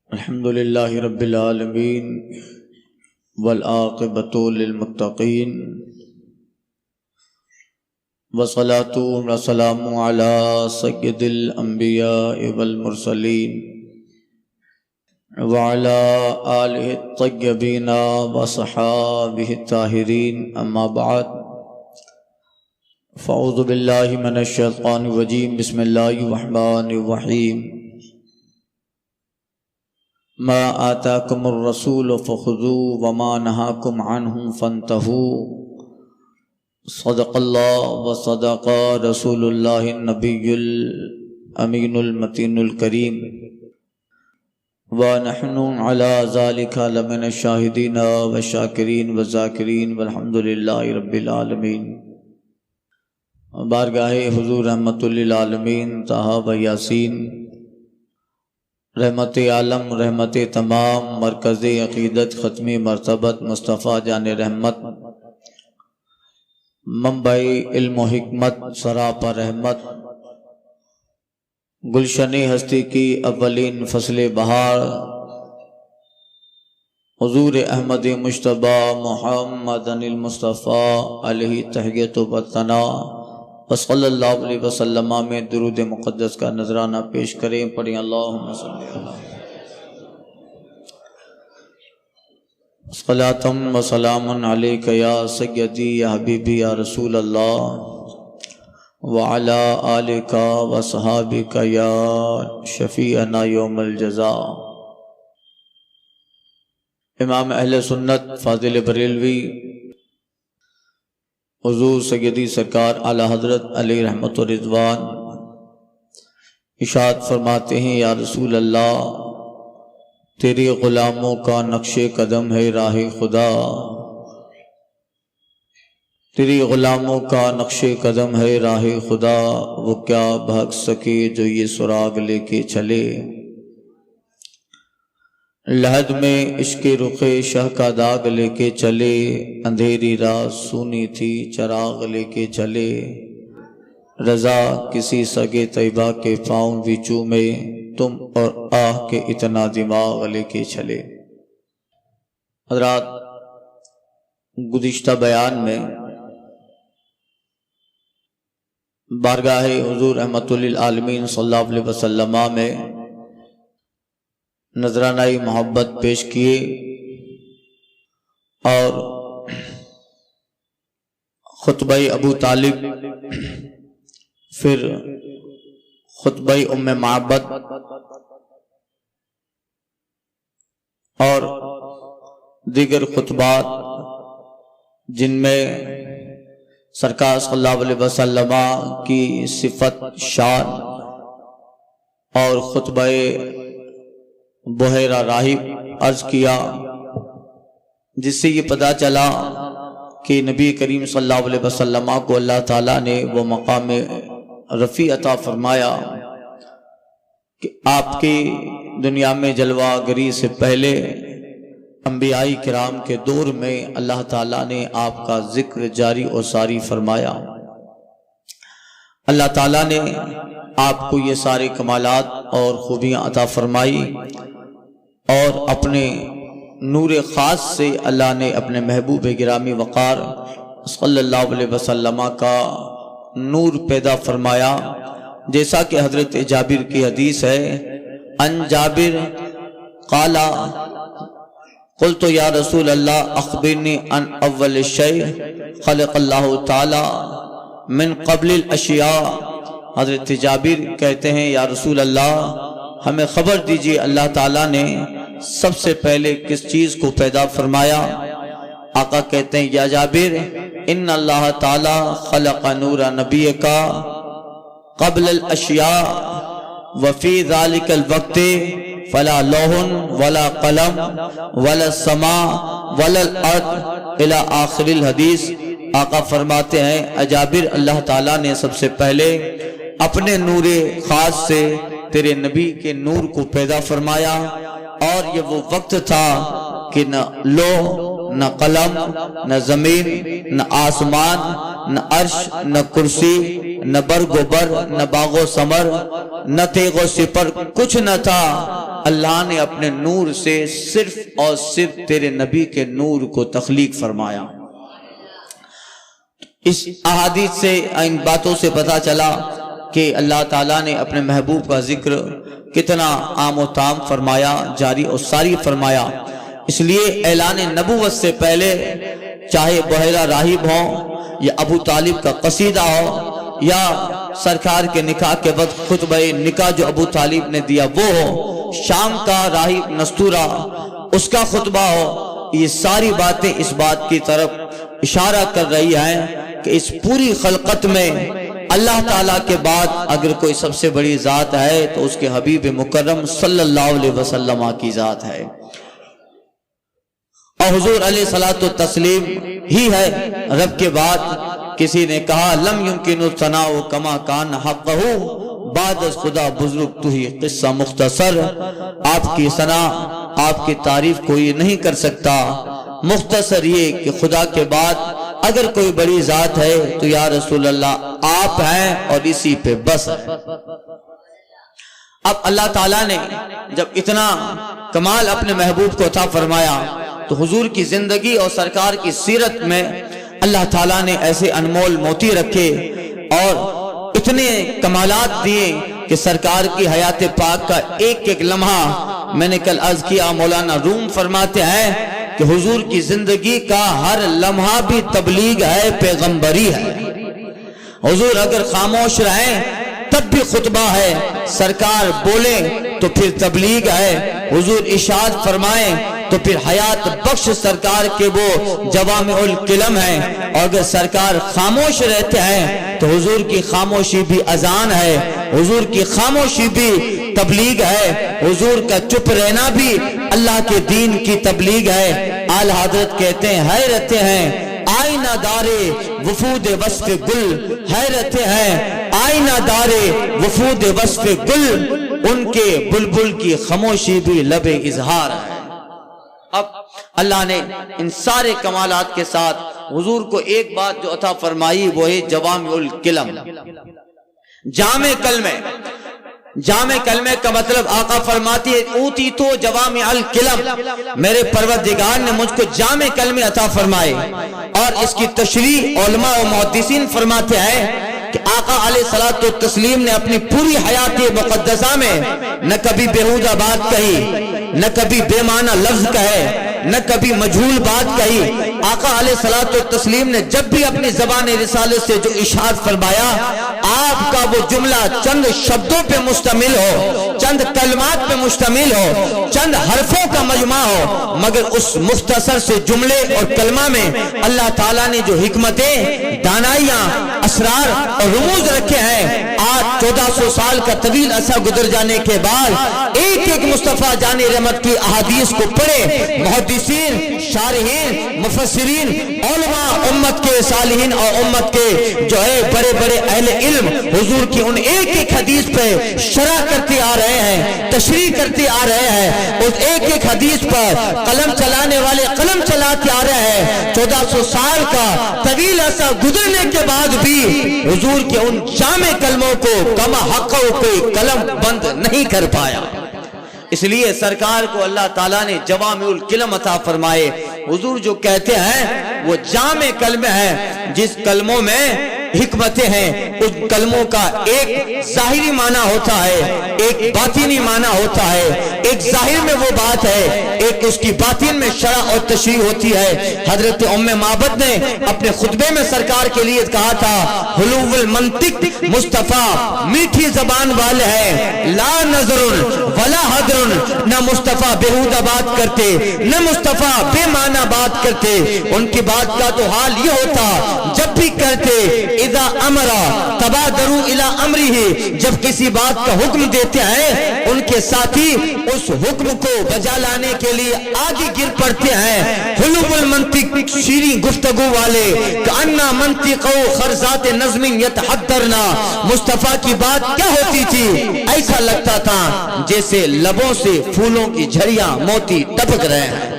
الحمدللہ رب العالمین والعاقبۃ للمتقین والصلاۃ والسلام علی سید الانبیاء والمرسلین وعلی آلہ الطیبین وصحابہ الطاہرین، اما بعد فاعوذ باللہ من الشیطان الرجیم، بسم اللہ الرحمن الرحیم۔ ما آتاکم الرسول فخذوه وما نہاکم عنہ فانتہوا، صدق اللہ وصدق رسول اللہ النبی الامین المتین الکریم، ونحن علی ذلک لمن الشاہدین والشاکرین والذاکرین والحمد للہ رب العالمین۔ بارگاہ حضور رحمت للعالمین طٰہٰ و یاسین، رحمت عالم رحمت تمام، مرکز عقیدت ختمی مرتبت مصطفیٰ جان رحمت، منبع علم و حکمت سراپا رحمت، گلشن ہستی کی اولین فصل بہار، حضور احمد مجتبیٰ محمد المصطفیٰ علیہ تحیۃ و ثنا صلی اللہ علیہ وسلم میں درود مقدس کا نذرانہ پیش کریں۔ پڑھیں اللہم صلی اللہ صلاۃ و سلام علیک یا سیدی یا حبیبی یا رسول اللہ، وعلی آلک و صحابک یا شفیعنا یوم الجزاء۔ امام اہل سنت فاضل بریلوی حضور سیدی سرکار اعلیٰ حضرت علیہ رحمت و رضوان ارشاد فرماتے ہیں، یا رسول اللہ تیرے غلاموں کا نقش قدم ہے راہ خدا، تیری غلاموں کا نقش قدم ہے راہ خدا، وہ کیا بھاگ سکے جو یہ سراغ لے کے چلے، لحد میں عشق رخ شہ کا داغ لے کے چلے، اندھیری رات سونی تھی چراغ لے کے چلے، رضا کسی سگے طیبہ کے پاؤں بھی چومے، تم اور آہ کے اتنا دماغ لے کے چلے۔ حضرات، گزشتہ بیان میں بارگاہ حضور رحمت للعالمین صلی اللہ علیہ وسلم میں نذرانہ محبت پیش کیے، اور خطبہ ابو طالب، پھر خطبہ ام معبد، اور دیگر خطبات جن میں سرکار صلی اللہ علیہ وسلم کی صفت شان، اور خطبہ بحیرہ راہب عرض کیا، جس سے یہ پتہ چلا کہ نبی کریم صلی اللہ علیہ وسلم کو اللہ تعالیٰ نے وہ مقام رفیع عطا فرمایا کہ آپ کی دنیا میں جلوہ گری سے پہلے انبیاء کرام کے دور میں اللہ تعالیٰ نے آپ کا ذکر جاری و ساری فرمایا۔ اللہ تعالیٰ نے آپ کو یہ سارے کمالات اور خوبیاں عطا فرمائی، اور اپنے نور خاص سے اللہ نے اپنے محبوب گرامی وقار صلی اللہ علیہ وسلم کا نور پیدا فرمایا، جیسا کہ حضرت جابر کی حدیث ہے، ان جابر قال قلت یا رسول اللہ اخبرنی عن اول شیء خلق اللہ تعالی من قبل الاشیاء۔ حضرت جابر کہتے ہیں، یا رسول اللہ ہمیں خبر دیجئے اللہ تعالیٰ نے سب سے پہلے کس چیز کو پیدا فرمایا۔ آقا کہتے ہیں، یا جابر ان اللہ تعالیٰ خلق نور نبی کا قبل الاشیاء وفی ذالک الوقت فلا لوح ولا قلم ولا السماء ولا الارض الى آخر الحدیث۔ آقا فرماتے ہیں، جابر اللہ تعالیٰ نے سب سے پہلے اپنے نور خاص سے تیرے نبی کے نور کو پیدا فرمایا، اور یہ وہ وقت تھا کہ نہ لوح، نہ قلم، نہ زمین، نہ آسمان، نہ عرش نہ کرسی نہ برگ و بر نہ باغ و ثمر نہ تیغ و سپر کچھ نہ تھا، اللہ نے اپنے نور سے صرف اور صرف تیرے نبی کے نور کو تخلیق فرمایا۔ اس احادیث سے ان باتوں سے پتہ چلا کہ اللہ تعالیٰ نے اپنے محبوب کا ذکر کتنا عام و تام فرمایا، جاری اور ساری فرمایا۔ اس لیے اعلان نبوت سے پہلے چاہے بحیرہ راہب ہو یا ابو طالب کا قصیدہ ہو یا سرکار کے نکاح کے وقت خطبہ نکاح جو ابو طالب نے دیا وہ ہو، شام کا راہب نستورہ اس کا خطبہ ہو، یہ ساری باتیں اس بات کی طرف اشارہ کر رہی ہیں کہ اس پوری خلقت میں اللہ تعالیٰ کے بعد اگر کوئی سب سے بڑی ذات ہے تو اس کے حبیب مکرم صلی اللہ علیہ وسلم کی ذات ہے، اور حضور علیہ الصلوۃ والتسلیم ہی ہے رب کے بعد۔ کسی نے کہا لم یمکن الثناء کما کان حقہ، بعد از خدا بزرگ تو ہی قصہ مختصر، آپ کی ثنا آپ کی تعریف کوئی نہیں کر سکتا، مختصر یہ کہ خدا کے بعد اگر کوئی بڑی ذات ہے تو یا رسول اللہ آپ ہیں اور اسی پہ بس ہے۔ اب اللہ تعالیٰ نے جب اتنا کمال اپنے محبوب کو عطا فرمایا تو حضور کی زندگی اور سرکار کی سیرت میں اللہ تعالیٰ نے ایسے انمول موتی رکھے اور اتنے کمالات دیے کہ سرکار کی حیات پاک کا ایک ایک لمحہ، میں نے کل عرض کیا مولانا روم فرماتے ہیں کہ حضور کی زندگی کا ہر لمحہ بھی تبلیغ ہے، پیغمبری ہے۔ حضور اگر خاموش رہیں تب بھی خطبہ ہے، سرکار بولیں تو پھر تبلیغ ہے، حضور ارشاد فرمائیں تو پھر حیات بخش سرکار کے وہ جوامع الکلم ہیں، اور اگر سرکار خاموش رہتے ہیں تو حضور کی خاموشی بھی اذان ہے، حضور کی خاموشی بھی تبلیغ ہے، حضور کا چپ رہنا بھی اللہ کے دین کی تبلیغ ہے۔ آل حضرت کہتے ہیں حیرت ہیں آئینہ دارے وفود وصف گل، حیرت ہیں آئینہ دارے وفود وصف گل، ان کے بلبل کی خاموشی بھی لب اظہار ہے۔ اب اللہ نے ان سارے کمالات کے ساتھ حضور کو ایک بات جو عطا فرمائی وہ ہے جوامع الکلم، جامع کلمے۔ جامع کلمے کا مطلب آقا فرماتی ہے اوتی تو جوامع الکلم، میرے پروردگار نے مجھ کو جامع کلمے عطا فرمائے۔ اور اس کی تشریح علماء و محدثین فرماتے ہیں کہ آقا علیہ الصلوۃ والتسلیم نے اپنی پوری حیات مقدسہ میں نہ کبھی بیہودہ بات کہی، نہ کبھی بے معنی لفظ کہے، نہ کبھی مجہول بات کہی۔ آقا علیہ الصلوۃ والتسلیم نے جب بھی اپنی زبان رسالت سے جو ارشاد فرمایا، آپ کا وہ جملہ چند شبدوں پہ مشتمل ہو، چند کلمات پہ مشتمل ہو، چند حرفوں کا مجمع ہو، مگر اس مختصر سے جملے اور کلمہ میں اللہ تعالیٰ نے جو حکمتیں، دانائیاں، اسرار اور رموز رکھے ہیں، آج 1400 سال کا طویل عرصہ گزر جانے کے بعد ایک ایک مصطفیٰ جان رحمت کی احادیث کو پڑھے محدثین، شارحین، مفسرین، علماء، امت کے صالحین اور امت کے جو ہے بڑے بڑے اہل علم حضور کی ان ایک ایک حدیث پہ شرح کرتے آ رہے ہیں، تشریح کرتے آ رہے ہیں، اس ایک ایک حدیث پر قلم چلانے والے قلم چلاتے آ رہے ہیں۔ 1400 سال کا طویل عرصہ گزرنے کے بعد بھی حضور کے ان جامع کلموں کو کما حق کوئی قلم بند نہیں کر پایا۔ اس لیے سرکار کو اللہ تعالیٰ نے جوامع الکلم عطا فرمائے۔ حضور جو کہتے ہیں وہ جامع کلمے ہیں، جس کلموں میں حکمتیں ہیں، ان کلموں کا ایک ظاہری معنی ہوتا ہے، ایک باطنی معنی ہوتا ہے، ایک ظاہر میں وہ بات ہے، ایک اس کی باطن میں شرح اور تشریح ہوتی ہے۔ حضرت ام معبد نے اپنے خطبے میں سرکار کے لیے کہا تھا حلو المنطق مصطفیٰ میٹھی زبان والے ہیں، لا نظر ولا حضر، نہ مصطفیٰ بیہودہ بات کرتے نہ مصطفیٰ بے معنی بات کرتے۔ ان کی بات کا تو حال یہ ہوتا جب بھی کرتے اذا امرا تبادروا الی امرہ، جب کسی بات کا حکم دیتے ہیں ان کے ساتھی اس حکم کو بجا لانے کے لیے آگے گر پڑتے ہیں۔ حلو المنطق شیریں گفتگو والے، کأنہ منطقو خرزات نظم یتحدرنا، مصطفیٰ کی بات کیا ہوتی تھی؟ ایسا لگتا تھا جیسے لبوں سے پھولوں کی جھڑیاں موتی ٹپک رہے ہیں۔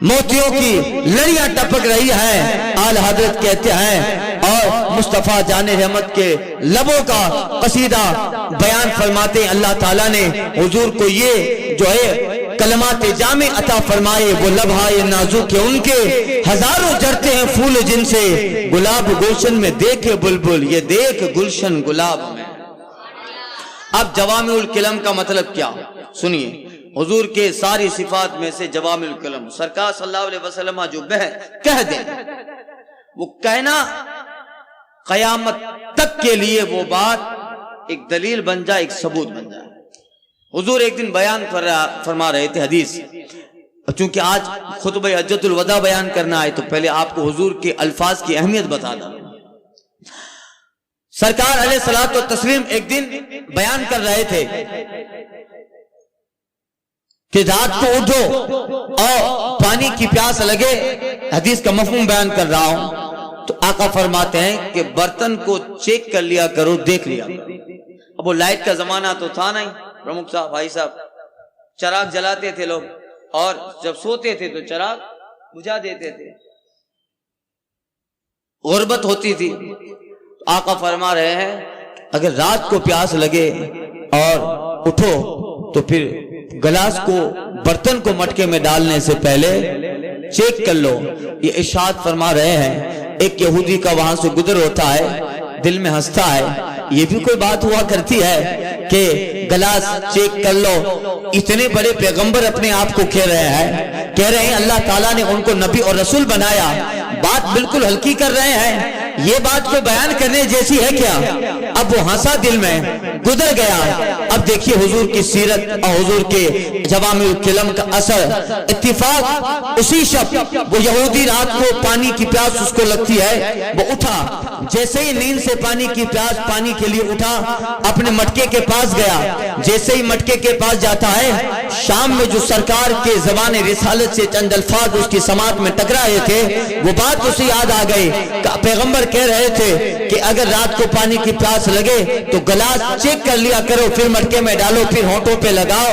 موتیوں کی لڑیاں ٹپک رہی ہیں، آل حضرت کہتے ہیں، اور مصطفیٰ جان رحمت کے لبوں کا قصیدہ بیان فرماتے ہیں اللہ تعالیٰ نے حضور کو یہ جو ہے کلمات جامع عطا فرمائے، وہ لبھائے نازک ان کے ہزاروں جڑتے ہیں پھول جن سے، گلاب گلشن میں دیکھے بلبل یہ دیکھ گلشن گلاب میں۔ اب جوامع الکلم کا مطلب کیا سنیے، حضور کے ساری صفات میں سے جوامع الکلم، سرکار صلی اللہ علیہ وسلم جو کہہ دیں وہ کہنا قیامت تک کے لیے وہ بات ایک دلیل بن جائے، ایک ثبوت بن جائے۔ حضور ایک دن بیان فرما رہے تھے حدیث، چونکہ آج خطبہ حجۃ الوداع بیان کرنا ہے تو پہلے آپ کو حضور کے الفاظ کی اہمیت بتا دوں۔ سرکار علیہ الصلوۃ والتسلیم ایک دن بیان کر رہے تھے کہ رات کو اٹھو اور پانی کی پیاس لگے، حدیث کا مفہوم بیان کر رہا ہوں، تو آقا فرماتے ہیں کہ برتن کو چیک کر لیا کرو، دیکھ لیا کرو۔ اب وہ لائٹ کا زمانہ تو تھا نہیں، پرمکھ صاحب بھائی صاحب چراغ جلاتے تھے لوگ، اور جب سوتے تھے تو چراغ بجھا دیتے تھے، غربت ہوتی تھی۔ آقا فرما رہے ہیں اگر رات کو پیاس لگے اور اٹھو تو پھر گلاس کو برتن کو مٹکے میں ڈالنے سے پہلے چیک کر لو۔ یہ ارشاد فرما رہے ہیں ایک یہودی کا وہاں سے گزر ہوتا ہے، دل میں ہنستا ہے، یہ بھی کوئی بات ہوا کرتی ہے کہ گلاس چیک کر لو؟ اتنے بڑے پیغمبر اپنے آپ کو کہہ رہے ہیں اللہ تعالیٰ نے ان کو نبی اور رسول بنایا، بات بالکل ہلکی کر رہے ہیں، یہ بات کو بیان کرنے جیسی ہے کیا؟ اب وہ ہنسا دل میں گزر گیا۔ اب دیکھیے حضور کی سیرت اور حضور کے جوامع الکلم کا اثر، اتفاق اسی شب وہ یہودی رات کو پانی کی پیاس اس کو لگتی ہے، وہ اٹھا، جیسے ہی نیند سے پانی کی پیاس پانی کے لیے اٹھا، اپنے مٹکے کے پاس گیا، جیسے ہی مٹکے کے پاس جاتا ہے، شام میں جو سرکار کے زبان رسالت سے چند الفاظ اس کی سماعت میں ٹکرائے تھے، وہ بات اسے یاد آ گئی کہ پیغمبر کہہ رہے تھے کہ اگر رات کو پانی کی پیاس لگے تو گلاس چیک کر لیا کرو، پھر مٹکے میں ڈالو، پھر ہونٹوں پہ لگاؤ۔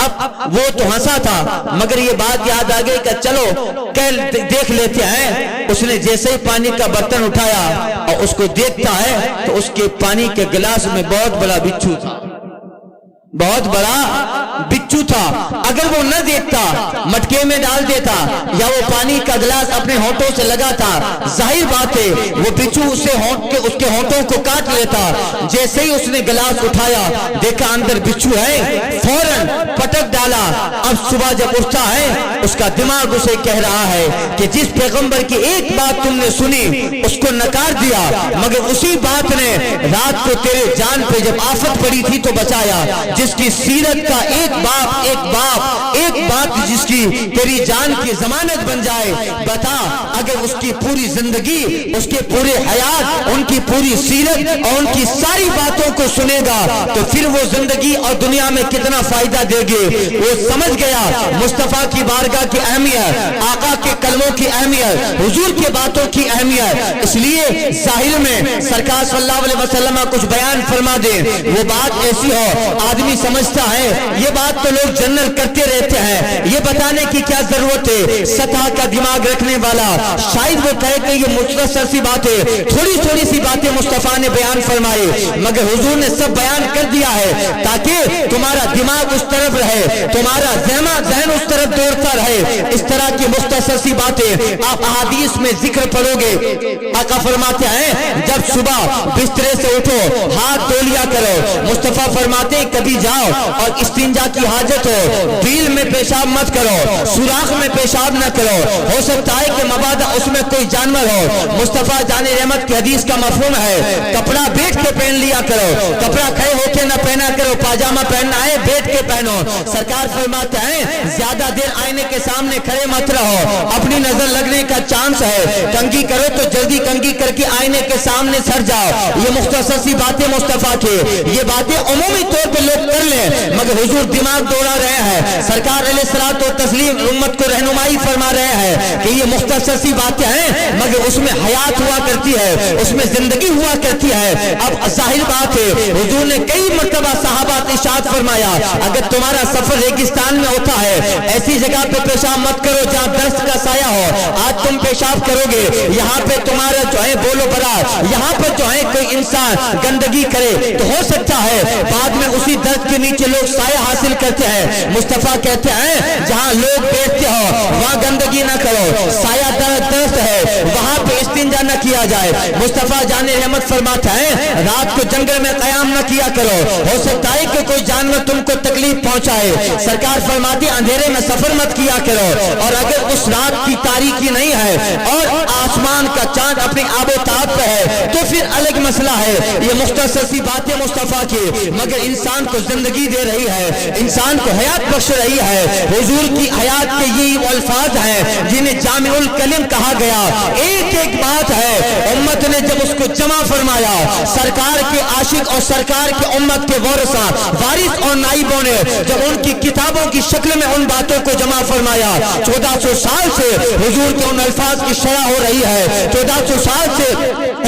اب وہ تو ہنسا تھا مگر یہ بات یاد آ گئی کہ چلو دیکھ لیتے ہیں۔ اس نے جیسے ہی پانی کا برتن اٹھایا اور اس کو دیکھتا ہے تو اس کے پانی کے گلاس میں بہت بڑا بچھو تھا، بہت بڑا بچھو تھا۔ اگر وہ نہ دیکھتا، مٹکے میں ڈال دیتا یا وہ پانی کا گلاس اپنے ہونٹوں سے لگاتا، ظاہر بات ہے وہ بچھو اس کے ہونٹوں کو کاٹ لیتا۔ جیسے ہی اس نے گلاس اٹھایا دیکھا اندر بچھو ہے، فوراً پٹک ڈالا۔ اب صبح جب اٹھتا ہے اس کا دماغ اسے کہہ رہا ہے کہ جس پیغمبر کی ایک بات تم نے سنی اس کو نکار دیا، مگر اسی بات نے رات کو تیرے جان پہ جب آفت پڑی تھی تو بچایا۔ جس کی سیرت کا ایک بات جس کی تیری جان کی ضمانت بن جائے، بتا اگر اس کی پوری زندگی، اس کے پورے حیات، ان کی پوری سیرت اور ان کی ساری باتوں کو سنے گا تو پھر وہ زندگی اور دنیا میں کتنا فائدہ دے گے۔ وہ سمجھ گیا مصطفیٰ کی بارگاہ کی اہمیت، آقا کے کلموں کی اہمیت، حضور کے باتوں کی اہمیت۔ اس لیے ظاہر میں سرکار صلی اللہ علیہ وسلم کچھ بیان فرما دے، وہ بات ایسی ہو آدمی سمجھتا ہے یہ بات تو لوگ جنرل کرتے رہتے ہیں، یہ بتانے کی کیا ضرورت ہے۔ سطح کا دماغ رکھنے والا شاید وہ کہے کہ یہ مختصر سی باتیں، تھوڑی سی باتیں مصطفیٰ نے بیان فرمائے، مگر حضور نے سب بیان کر دیا ہے تاکہ تمہارا دماغ اس طرف رہے، تمہارا ذہن اس طرف دوڑتا رہے۔ اس طرح کی مختصر سی باتیں آپ احادیث میں ذکر پڑھو گے۔ آقا فرماتے ہیں جب صبح بسترے سے اٹھو ہاتھ دھو لیا کرو۔ مصطفیٰ فرماتے ہیں کبھی جاؤ اور استنجا کی حاجت ہو، بیل میں پیشاب مت کرو، سوراخ میں پیشاب نہ کرو، ہو سکتا ہے کہ مبادا اس میں کوئی جانور ہو۔ مصطفیٰ جان رحمت کی حدیث کا مفہوم ہے کپڑا بیٹھ کے پہن لیا کرو، کپڑا کھڑے ہو کے نہ پہنا کرو، پاجامہ پہننا ہے بیٹھ کے پہنو۔ سرکار فرماتے ہیں زیادہ دیر آئینے کے سامنے کھڑے مت رہو، اپنی نظر لگنے کا چانس ہے، کنگھی کرو تو جلدی کنگھی کر کے آئینے کے سامنے سر جاؤ۔ یہ مختصر سی باتیں مصطفیٰ کی، یہ باتیں عمومی طور پہ لوگ کر لیں مگر حضور دماغ دوڑا رہے ہیں۔ سرکار علیہ الصلوۃ والتسلیم امت کو رہنمائی فرما رہے ہیں کہ یہ مختصر سی باتیں ہیں مگر اس میں حیات ہوا کرتی ہے، اس میں زندگی ہوا کرتی ہے۔ اب ظاہر بات ہے حضور نے کئی مرتبہ صحابہ ارشاد فرمایا اگر تمہارا سفر ریگستان میں ہوتا ہے ایسی جگہ پہ پیشاب مت کرو جہاں درخت کا سایہ ہو. آج تم پیشاب کرو گے یہاں پہ تمہارا جو ہے بولو برا یہاں پر جو ہے کوئی انسان گندگی کرے تو ہو سکتا ہے بعد میں اسی درخت کے نیچے لوگ سایہ حاصل کرتے ہیں. مصطفیٰ کہتے ہیں جہاں لوگ بیٹھتے ہو وہاں گندگی نہ کرو, سایہ درخت ہے وہاں پہ استنجا نہ کیا جائے. مصطفیٰ جان رحمت فرماتا ہے رات کو جنگل میں قیام نہ کیا کرو, ہو سکتا ہے کہ کوئی جانور تم کو تکلیف پہنچائے. سرکار فرماتے اندھیرے میں سفر مت کیا کرو, اور اگر اس رات کی تاریکی نہیں ہے اور آسمان کا چاند اپنی آب و تاب پہ ہے تو پھر الگ مسئلہ ہے. یہ مختصر سی باتیں مصطفیٰ کی مگر انسان کو زندگی دے رہی ہے, انسان کو حیات بخش رہی ہے. حضور کی حیات کے یہی الفاظ ہیں جنہیں جامع الکلم کہا گیا. ایک ایک بات ہے امت نے جب اس کو جمع فرمایا, سرکار کے عاشق اور سرکار کے امت کے ورثہ وارث اور نائبوں نے جب ان کی کتابوں کی شکل میں ان باتوں کو جمع فرمایا. 1400 سال سے حضور کے ان الفاظ کی شرح ہو رہی ہے. 1400 سال سے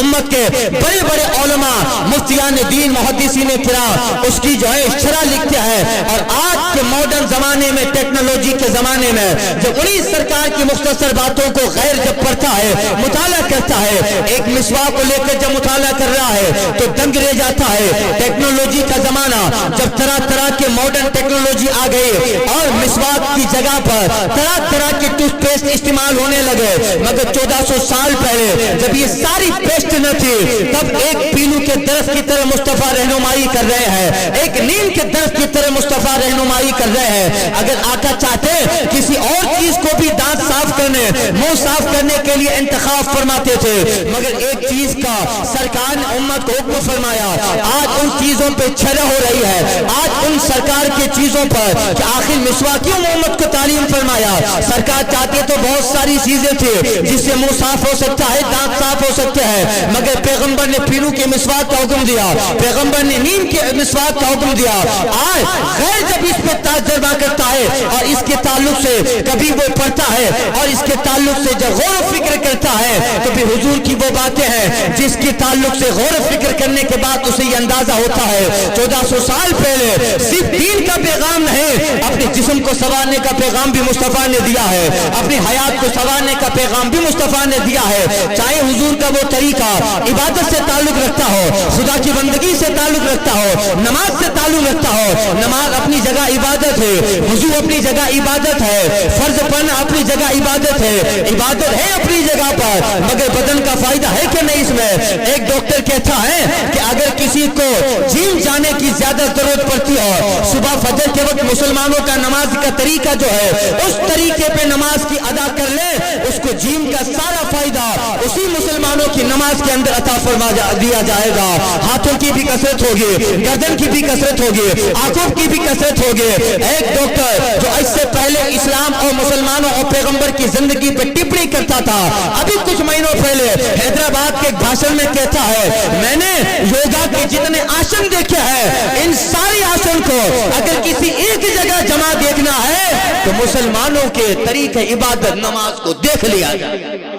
امت کے بڑے بڑے علماء مفتیان دین محدثین کرام اس کی جو ہے شرح لکھتے ہیں. اور آج کے ماڈرن زمانے میں ٹیکنالوجی کے زمانے میں جب انہی سرکار کی مختصر باتوں کو غیر جب پڑھتا ہے مطالعہ کرتا ہے, ایک مسواک کو لے کر جب مطالعہ کر رہا ہے تو دنگ رہ جاتا ہے. ٹیکنالوجی کا زمانہ جب طرح طرح کے ماڈرن ٹیکنالوجی آ گئی اور مسواک کی جگہ پر طرح طرح کے ٹوتھ پیسٹ استعمال ہونے لگے, مگر 1400 سال پہلے جب یہ ساری پیسٹ نہ تھی تب ایک پینو کے درخت کی طرح مصطفیٰ رہنمائی کر رہے ہیں, ایک نیم کے درخت کی طرح مصطفیٰ رہنمائی کر رہے ہیں. اگر آقا چاہتے کسی اور چیز کو بھی دانت صاف کرنے منہ صاف کرنے کے لیے انتخاب فرماتے تھے, مگر ایک چیز کا سرکار نے امت کو حکم فرمایا. آج ان چیزوں پہ چھڑا ہو رہی ہے, آج ان سرکار کے چیزوں پر کہ آخر مسواک کیوں امت کو تعلیم فرمایا. سرکار چاہتے تو بہت ساری چیزیں تھے جس سے منہ صاف ہو سکتا ہے, دانت صاف ہو سکتے ہیں, مگر پیغمبر نے پینو کے مسواک کا حکم دیا, پیغمبر نے نیم کے مسواک کا حکم دیا. آج غیر جب اس پہ تجربہ کرتا ہے اور اس کے تعلق سے کبھی وہ پڑھتا ہے اور اس کے تعلق سے جب غور و فکر کرتا ہے تو پھر حضور کی وہ باتیں ہیں جس کے تعلق سے غور و فکر کرنے کے بعد اسے یہ اندازہ ہوتا ہے 1400 سال پہلے صرف دین کا پیغام نہیں, اپنے جسم کو سنوارنے کا پیغام بھی مصطفیٰ نے دیا ہے, اپنی حیات کو سنوارنے کا پیغام بھی مصطفیٰ نے دیا ہے. چاہے حضور کا وہ طریقہ عبادت سے تعلق رکھتا ہو, خدا کی بندگی سے تعلق رکھتا ہو, نماز سے تعلق رکھتا ہو. نماز اپنی جگہ عبادت ہے, وضو اپنی جگہ عبادت ہے, فرض پڑھنا اپنی جگہ عبادت ہے, عبادت ہے اپنی جگہ پر, مگر بدن کا فائدہ ہے کہ نہیں اس میں. ایک ڈاکٹر کہتا ہے کہ اگر کسی کو جم جانے کی زیادہ ضرورت پڑتی ہو, صبح فجر کے وقت مسلمانوں کا نماز کا طریقہ جو ہے اس طریقے پہ نماز کی ادا کر لے, اس کو جم کا سارا فائدہ اسی مسلمانوں کی نماز کے اندر عطا فرما دیا جائے گا. ہاتھوں کی بھی کثرت ہوگی, گردن کی بھی کثرت ہوگی, آنکھوں کی بھی کثرت ہوگی. ایک ڈاکٹر جو اس سے پہلے اسلام اور مسلمانوں اور پیغمبر کی زندگی پہ ٹپڑی کرتا تھا, ابھی کچھ مہینوں پہلے حیدرآباد کے ایک بھاشن میں کہتا ہے میں نے یوگا کے جتنے آسن دیکھے ہیں ان سارے آسن کو اگر کسی ایک جگہ جمع دیکھنا ہے تو مسلمانوں کے طریقے عبادت نماز کو دیکھ لیا جائے.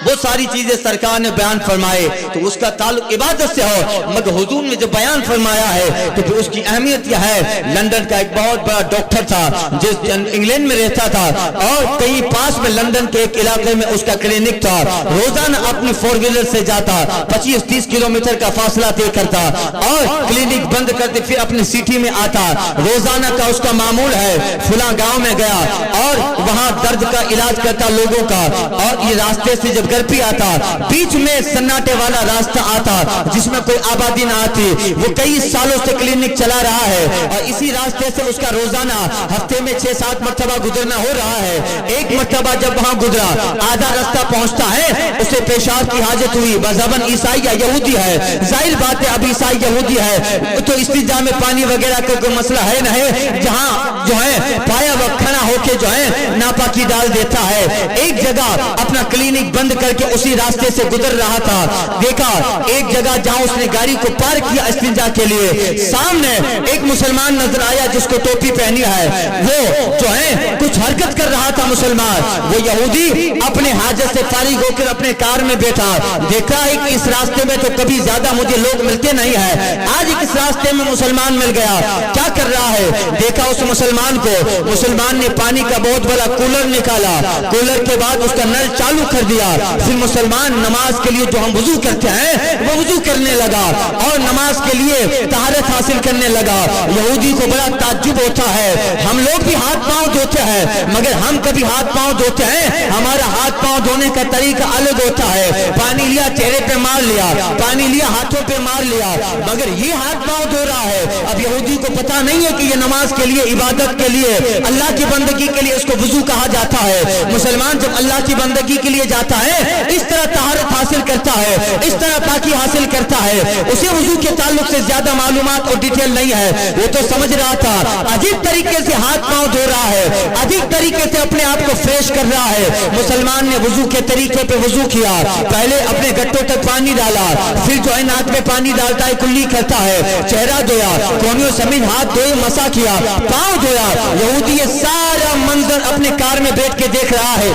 وہ ساری چیزیں سرکار نے بیان فرمائے تو اس کا تعلق عبادت سے ہو, مگر حضور نے جو بیان فرمایا ہے تو پھر اس کی اہمیت یہ ہے. لندن کا ایک بہت بڑا ڈاکٹر تھا جس انگلینڈ میں رہتا تھا اور کہیں پاس میں لندن کے ایک علاقے میں اس کا کلینک تھا. روزانہ اپنی 4 ویلر سے جاتا, 25-30 کلومیٹر کا فاصلہ طے کرتا اور کلینک بند کرتے پھر اپنی سٹی میں آتا. روزانہ کا اس کا معمول ہے فلاں گاؤں میں گیا اور وہاں درد کا علاج کرتا لوگوں کا, اور یہ راستے سے جب گھر پہ آتا بیچ میں سناٹے والا راستہ آتا جس میں کوئی آبادی نہ آتی. وہ کئی سالوں سے کلینک چلا رہا ہے اور اسی راستے سے اس کا روزانہ ہفتے میں 6-7 مرتبہ گزرنا ہو رہا ہے. ایک مرتبہ جب وہاں گزرا, آدھا راستہ پہنچتا ہے, اسے پیشاب کی حاجت ہوئی. بزبان عیسائی یا یہودی ہے, ظاہر بات ہے اب عیسائی یہودی ہے تو استنجا میں پانی وغیرہ کا کوئی مسئلہ ہے نہ ہے, جہاں جو ہے پایا وہ کھڑا ہو کے جو ہے ناپاکی ڈال دیتا ہے. ایک جگہ اپنا کلینک بند کر کے اسی راستے سے گزر رہا تھا, دیکھا ایک جگہ جہاں اس نے گاڑی کو پارک کیا استنجا کے لیے, سامنے ایک مسلمان نظر آیا جس کو ٹوپی پہنی ہے. وہ جو ہے کچھ حرکت کر رہا تھا مسلمان. وہ یہودی اپنے حاجت سے فارغ ہو کر اپنے کار میں بیٹھا, دیکھا کہ اس راستے میں تو کبھی زیادہ مجھے لوگ ملتے نہیں ہیں, آج اس راستے میں مسلمان مل گیا. کیا کر رہا ہے. دیکھا اس مسلمان کو, مسلمان نے پانی کا بہت بڑا کولر نکالا, کولر کے بعد اس کا نل چالو کر دیا. پھر مسلمان نماز کے لیے جو ہم وضو کرتے ہیں وہ وضو کرنے لگا اور نماز کے لیے طہارت حاصل کرنے لگا. یہودی کو بڑا تعجب ہوتا ہے, ہم لوگ بھی ہاتھ پاؤں دھوتے ہیں مگر ہم کبھی ہاتھ پاؤں دھوتے ہیں, ہمارا ہاتھ پاؤں دھونے کا طریقہ الگ ہوتا ہے. پانی لیا چہرے پہ مار لیا, پانی لیا ہاتھوں پہ مار لیا, مگر یہ ہاتھ پاؤں دھو رہا ہے. اب یہودی کو پتا نہیں ہے کہ یہ نماز کے لیے, عبادت کے لیے, اللہ کی بندگی کے لیے اس کو وضو کہا جاتا ہے. مسلمان جب اللہ کی بندگی کے لیے جاتا ہے اس طرح طہارت حاصل کرتا ہے, اس طرح پاکی حاصل کرتا ہے. اسے وضو کے تعلق سے زیادہ معلومات اور ڈیٹیل نہیں ہے, وہ تو سمجھ رہا تھا عجیب طریقے سے ہاتھ پاؤں دھو رہا ہے, عجیب طریقے سے اپنے آپ کو فریش کر رہا ہے. مسلمان نے وضو کے طریقے پہ وضو کیا, پہلے اپنے گٹوں تک پانی ڈالا, پھر جو ہے ناک میں پانی ڈالتا ہے کلی کرتا ہے, چہرہ دھویا, کونیوں سمیت ہاتھ دھوئے, مسا کیا, پاؤں دھویا. یہودی یہ سارا منظر اپنے کار میں بیٹھ کے دیکھ رہا ہے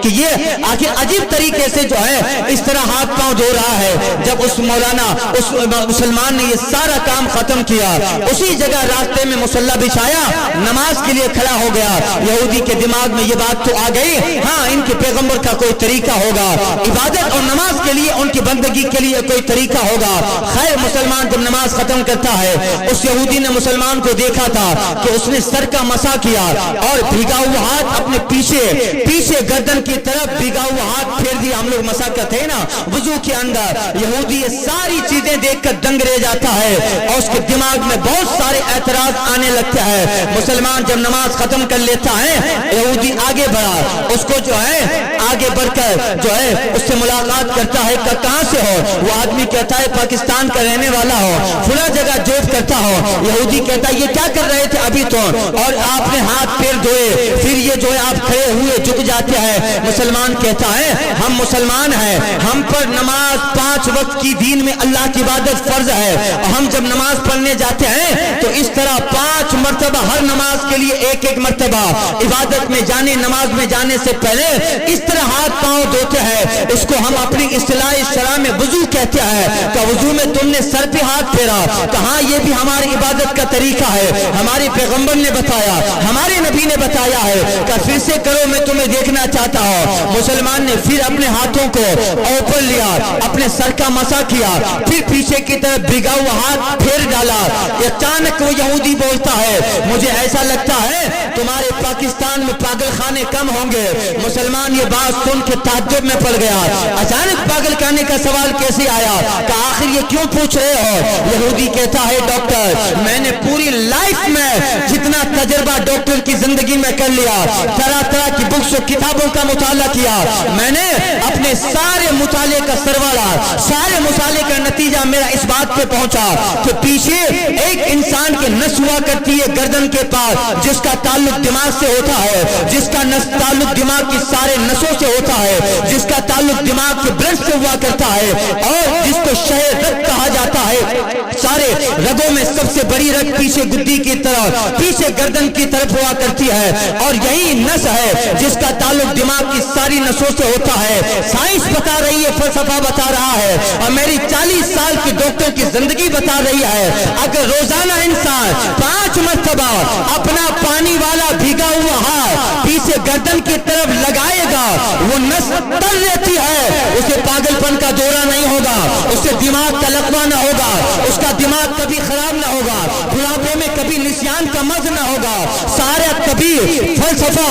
کہ یہ آخر عجیب طریقے سے جو ہے اس طرح ہاتھ پاؤں دھو رہا ہے. جب اس مولانا اس مسلمان نے یہ سارا کام ختم کیا, اسی جگہ راستے میں مصلی بچھایا, نماز کے لیے کھڑا ہو گیا. یہودی کے دماغ میں یہ بات تو آ گئی, ہاں ان کے پیغمبر کا کوئی طریقہ ہوگا, عبادت اور نماز کے لیے, ان کی بندگی کے لیے کوئی طریقہ ہوگا. خیر مسلمان جب نماز ختم کرتا ہے, اس یہودی نے مسلمان کو دیکھا تھا کہ اس نے سر کا مسا کیا اور بھیگا ہوا ہاتھ اپنے پیچھے گردن کی طرف بھیگا ہوا ہاتھ پھیر دیا. ہم لوگ مسا کرتے ہیں نا وضو کے اندر. یہودی یہ ساری چیزیں دیکھ کر دنگ رہ جاتا ہے اور اس کے دماغ میں بہت سارے اعتراض آنے لگتے ہیں. مسلمان جب نماز ختم کر لیتا ہے, یہودی آگے بڑھا, اس کو جو ہے آگے بڑھ کر جو ہے اس سے ملاقات کرتا ہے کہ کہاں سے ہو. وہ آدمی کہتا ہے پاکستان کا رہنے والا ہو, فلاں جگہ جاب کرتا ہو. یہودی کہتا ہے یہ کیا کر رہے تھے ابھی تو, اور آپ نے ہاتھ پیر دھوئے, پھر یہ جو ہے آپ کھڑے ہوئے جھک جاتے ہیں. مسلمان کہتا ہے ہم مسلمان ہیں, ہم پر نماز 5 وقت کی دین میں اللہ کی عبادت فرض ہے, اور ہم جب نماز پڑھنے جاتے ہیں تو اس طرح 5 مرتبہ ہر نماز کے لیے ایک مرتبہ عبادت میں جانے, نماز میں جانے سے پہلے اس طرح ہاتھ پاؤں دھوتے ہیں. اس کو ہم اپنی اصطلاح شرع میں وضو کہتے ہیں. کہ وضو میں تم نے سر پہ ہاتھ پھیرا, کہاں یہ بھی ہماری عبادت کا طریقہ ہے, ہمارے پیغمبر نے بتایا, ہمارے نبی نے بتایا ہے کہ پھر سے کرو, میں تمہیں دیکھنا چاہتا ہوں. مسلمان نے پھر اپنے ہاتھوں کو اوپر لیا, اپنے سر کا مسا کیا, پھر پیچھے کی طرف بھیگا ہوا ہاتھ پھیر ڈالا. اچانک وہ یہودی بولتا ہے مجھے ایسا لگتا ہے تمہارے پاکستان میں پاگل خانے کم ہوں گے. مسلمان یہ بات سن کے تعجب میں پڑ گیا, اچانک پاگل خانے کا سوال کیسے آیا, کہ آخر یہ کیوں پوچھ رہے ہو. یہودی کہتا ہے ڈاکٹر میں نے پوری لائف میں جتنا تجربہ ڈاکٹر کی زندگی میں کر لیا, طرح طرح کی بکس و کتابوں کا مطالعہ کیا, میں نے اپنے سارے مطالعے کا سرورہ, سارے مطالعے کا نتیجہ میرا اس بات پہ پہنچا کہ پیچھے ایک انسان کی نس ہوا کرتی ہے گردن کے پاس, جس کا تعلق دماغ سے ہوتا ہے, جس کا تعلق دماغ کی سارے نسوں سے ہوتا ہے, جس کا تعلق دماغ کے بلڈ سے ہوا کرتا ہے, اور جس کو شہ رگ کہا جاتا ہے. سارے رگوں میں سب سے بڑی رگ پیچھے گدی کی طرف, پیچھے گردن کی طرف ہوا کرتی ہے, اور یہی نس ہے جس کا تعلق دماغ کی ساری نسوں سے ہوتا ہے. سائنس بتا رہی ہے, فلسفہ بتا رہا ہے, اور میری 40 سال کی ڈاکٹر کی زندگی بتا رہی ہے اگر روزانہ انسان 5 مرتبہ اپنا پانی والا بھیگا ہوا ہاتھ پیچھے گردن کی طرف لگائے گا, وہ نس تر رہتی ہے, اسے پاگل پن کا دورہ نہیں ہوگا, اسے دماغ کا لقوہ نہ ہوگا, اس کا دماغ کبھی خراب نہ ہوگا, بڑھاپے میں کبھی نسیان کا مرض نہ ہوگا. سارا کبھی فلسفہ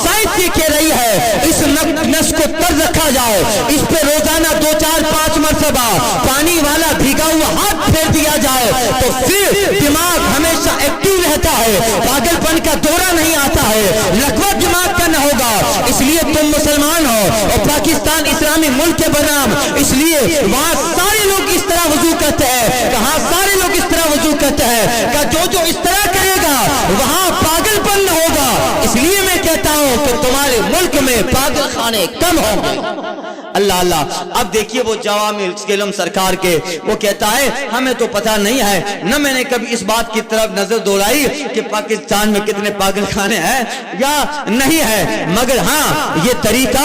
سائنس یہ کہہ رہی ہے اس نس کو تر رکھا جائے, اس پہ روزانہ 2 4 5 مرتبہ پانی والا بھیگا ہوا ہاتھ پھیر دیا جائے تو پھر دماغ ہمیشہ ایکٹیو رہتا ہے, پاگل پن کا دورہ نہیں آتا ہے, لقوہ دماغ کا نہ ہوگا. اس لیے تم مسلمان ہو اور پاکستان اسلامی ملک کے بنام, اس لیے وہاں سارے لوگ اس طرح وضو کرتے ہیں, کہاں سارے لوگ اس طرح وضو کرتے ہیں, کہ جو اس طرح کرے گا وہاں پاگل پن نہ ہوگا. اس لیے میں کہتا ہوں کہ تمہارے ملک میں پاگل خانے کم ہوں گے. اللہ اللہ. اب دیکھیے وہ جوامع الکلم سرکار کے, وہ کہتا ہے ہمیں تو پتہ نہیں ہے, نہ میں نے کبھی اس بات کی طرف نظر دوڑائی کہ پاکستان میں کتنے پاگل خانے ہیں یا نہیں ہے, مگر ہاں یہ طریقہ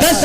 10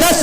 10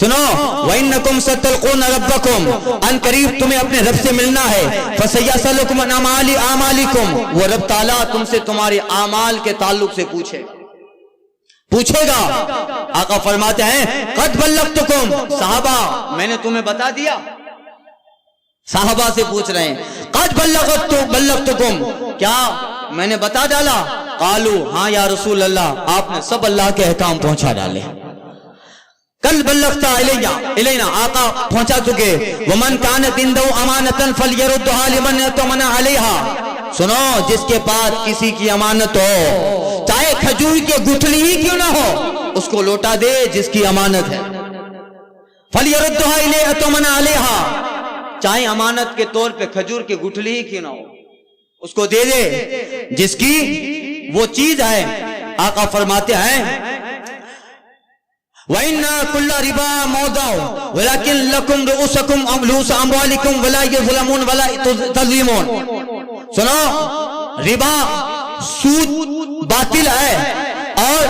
سنو وَإِنَّكُمْ سَتَلْقُونَ رَبَّكُمْ، ان قریب تمہیں اپنے رب سے ملنا ہے. فَسَيَسْأَلُكُمْ عَنْ أَعْمَالِكُمْ، وہ رب تعالیٰ تم سے تمہارے اعمال کے تعلق سے پوچھے گا. آقا فرماتے ہیں قد بلغتکم، صحابہ میں نے تمہیں بتا دیا. صحابہ سے پوچھ رہے ہیں قد بلغتکم، کیا میں نے بتا ڈالا؟ قالو ہاں یا رسول اللہ، آپ نے سب اللہ کے احکام پہنچا ڈالے. کل بلغتا الینا، آقا پہنچا چکے. ومن کانت عنده امانۃ فلیردها لمن ائتمن علیہا. سنو جس کے پاس کسی کی امانت ہو، چاہے کھجور کی گٹھلی ہی کیوں نہ ہو، اس کو لوٹا دے جس کی امانت ہے. فلیردها الی ائتمن علیہا، چاہے امانت کے طور پہ کھجور کی گٹھلی ہی کیوں نہ ہو، اس کو دے دے جس کی وہ چیز ہے. آقا فرماتے ہیں وَإِنَّا كُلَّ رِبَا مَوْضَعُ وَلَكِنْ لَكُمْ رُؤُوسُكُمْ أَمْلُوسَ أَمْوَالِكُمْ وَلَا يَظْلَمُونَ وَلَا تَظْلِمُونَ. سنو، ربا سود باطل ہے اور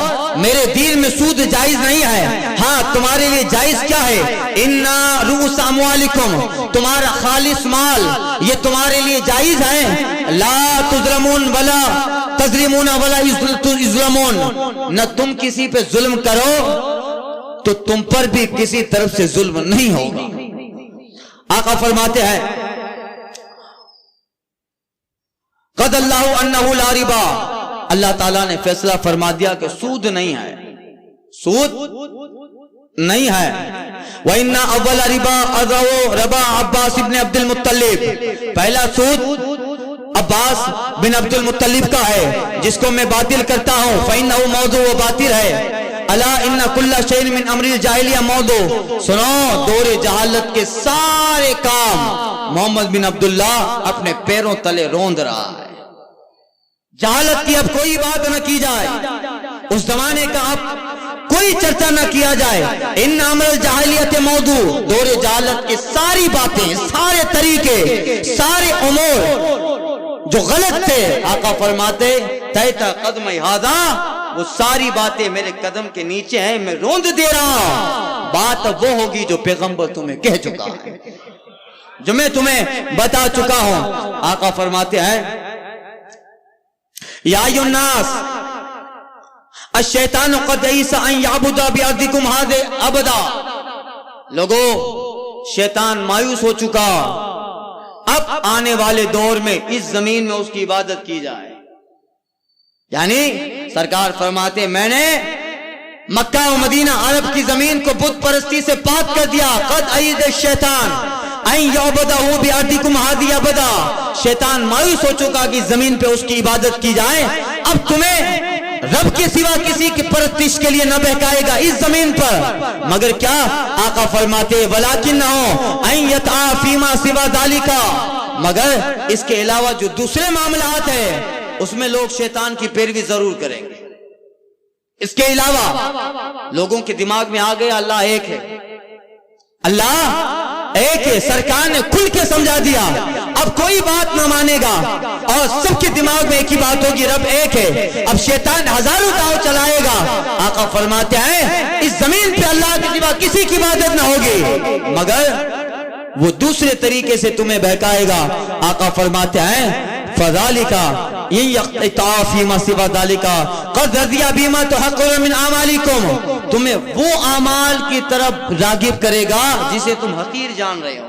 میرے دین میں سود جائز نہیں ہے. ہاں تمہارے لیے جائز کیا ہے؟ اِنَّا رُؤُوسَ أَمْوَالِكُمْ، تمہارا خالص مال یہ تمہارے لیے جائز ہے. لا تظلمون ولا تظلمون ولا یظلمون، نہ تم کسی پہ ظلم کرو تو تم پر بھی کسی طرف سے ظلم نہیں ہوگا. آقا فرماتے ہیں قد اللہ انہ لا ربا، اللہ تعالیٰ نے فیصلہ فرما دیا کہ سود نہیں ہے، سود نہیں ہے. وَإِنَّ أَوَّلَ رِبَا أَذَوْ رَبَا عباس ابن عبد المطلب، پہلا سود عباس بن عبد المطلب کا ہے جس کو میں باطل کرتا ہوں. فَإِنَّهُ موضوع، وہ باطل ہے. الا ان کل شیء من امر الجاہلیہ موضوع، سنو دور جہالت کے سارے کام محمد بن عبداللہ اپنے پیروں تلے روند رہا ہے. جہالت کی اب کوئی بات نہ کی جائے، اس زمانے کا اب کوئی چرچا نہ کیا جائے. ان امر الجاہلیت موضوع، دور جہالت کی ساری باتیں، سارے طریقے، سارے امور جو غلط تھے، آقا فرماتے تحت قدم ھذا، وہ ساری باتیں میرے قدم کے نیچے ہیں، میں روند دے رہا ہوں. بات وہ ہوگی جو پیغمبر تمہیں کہہ چکا ہے، جو میں تمہیں بتا چکا ہوں. آقا فرماتے ہیں یا ایھا الناس الشیطان قد یئس ان یعبد بارضکم ھذہ ابدا، لوگو شیطان مایوس ہو چکا، اب آنے والے دور میں اس زمین میں اس کی عبادت کی جائے. یعنی سرکار فرماتے میں نے مکہ و مدینہ عرب کی زمین کو بت پرستی سے پاک کر دیا. قد عید الشیطان ان یعبدہ بارضکم ھذہ ابدا، شیطان مایوس ہو چکا کہ زمین پہ اس کی عبادت کی جائے. اب تمہیں رب کے سوا کسی کی پرستش کے لیے نہ بہکائے گا اس زمین پر، مگر کیا؟ آقا فرماتے وَلَكِنَّهُ أَن يَتْعَى فِي مَا سِوَى ذَلِكَ، مگر اس کے علاوہ جو دوسرے معاملات ہیں اس میں لوگ شیطان کی پیروی ضرور کریں گے. اس کے علاوہ لوگوں کے دماغ میں آ گیا اللہ ایک ہے، اللہ ایک ہے. سرکار نے کھل کے سمجھا دیا، اب کوئی بات نہ مانے گا اور سب کے دماغ میں ایک ہی بات ہوگی، رب ایک ہے. اب شیطان ہزاروں داؤ چلائے گا. آقا فرماتے ہیں اس زمین پہ اللہ کے سوا کسی کی عبادت نہ ہوگی مگر وہ دوسرے طریقے سے تمہیں بہکائے گا. آقا فرماتے ہیں فَذَلِكَ إِن يَقْطَعَ فِي مَا سِوَى ذَلِكَ قَدْ رَضِيَ بِمَا تُحَقِّرُونَ مِنْ أَعْمَالِكُمْ، تمہیں وہ اعمال کی طرف راغب کرے گا جسے تم حقیر جان رہے ہو،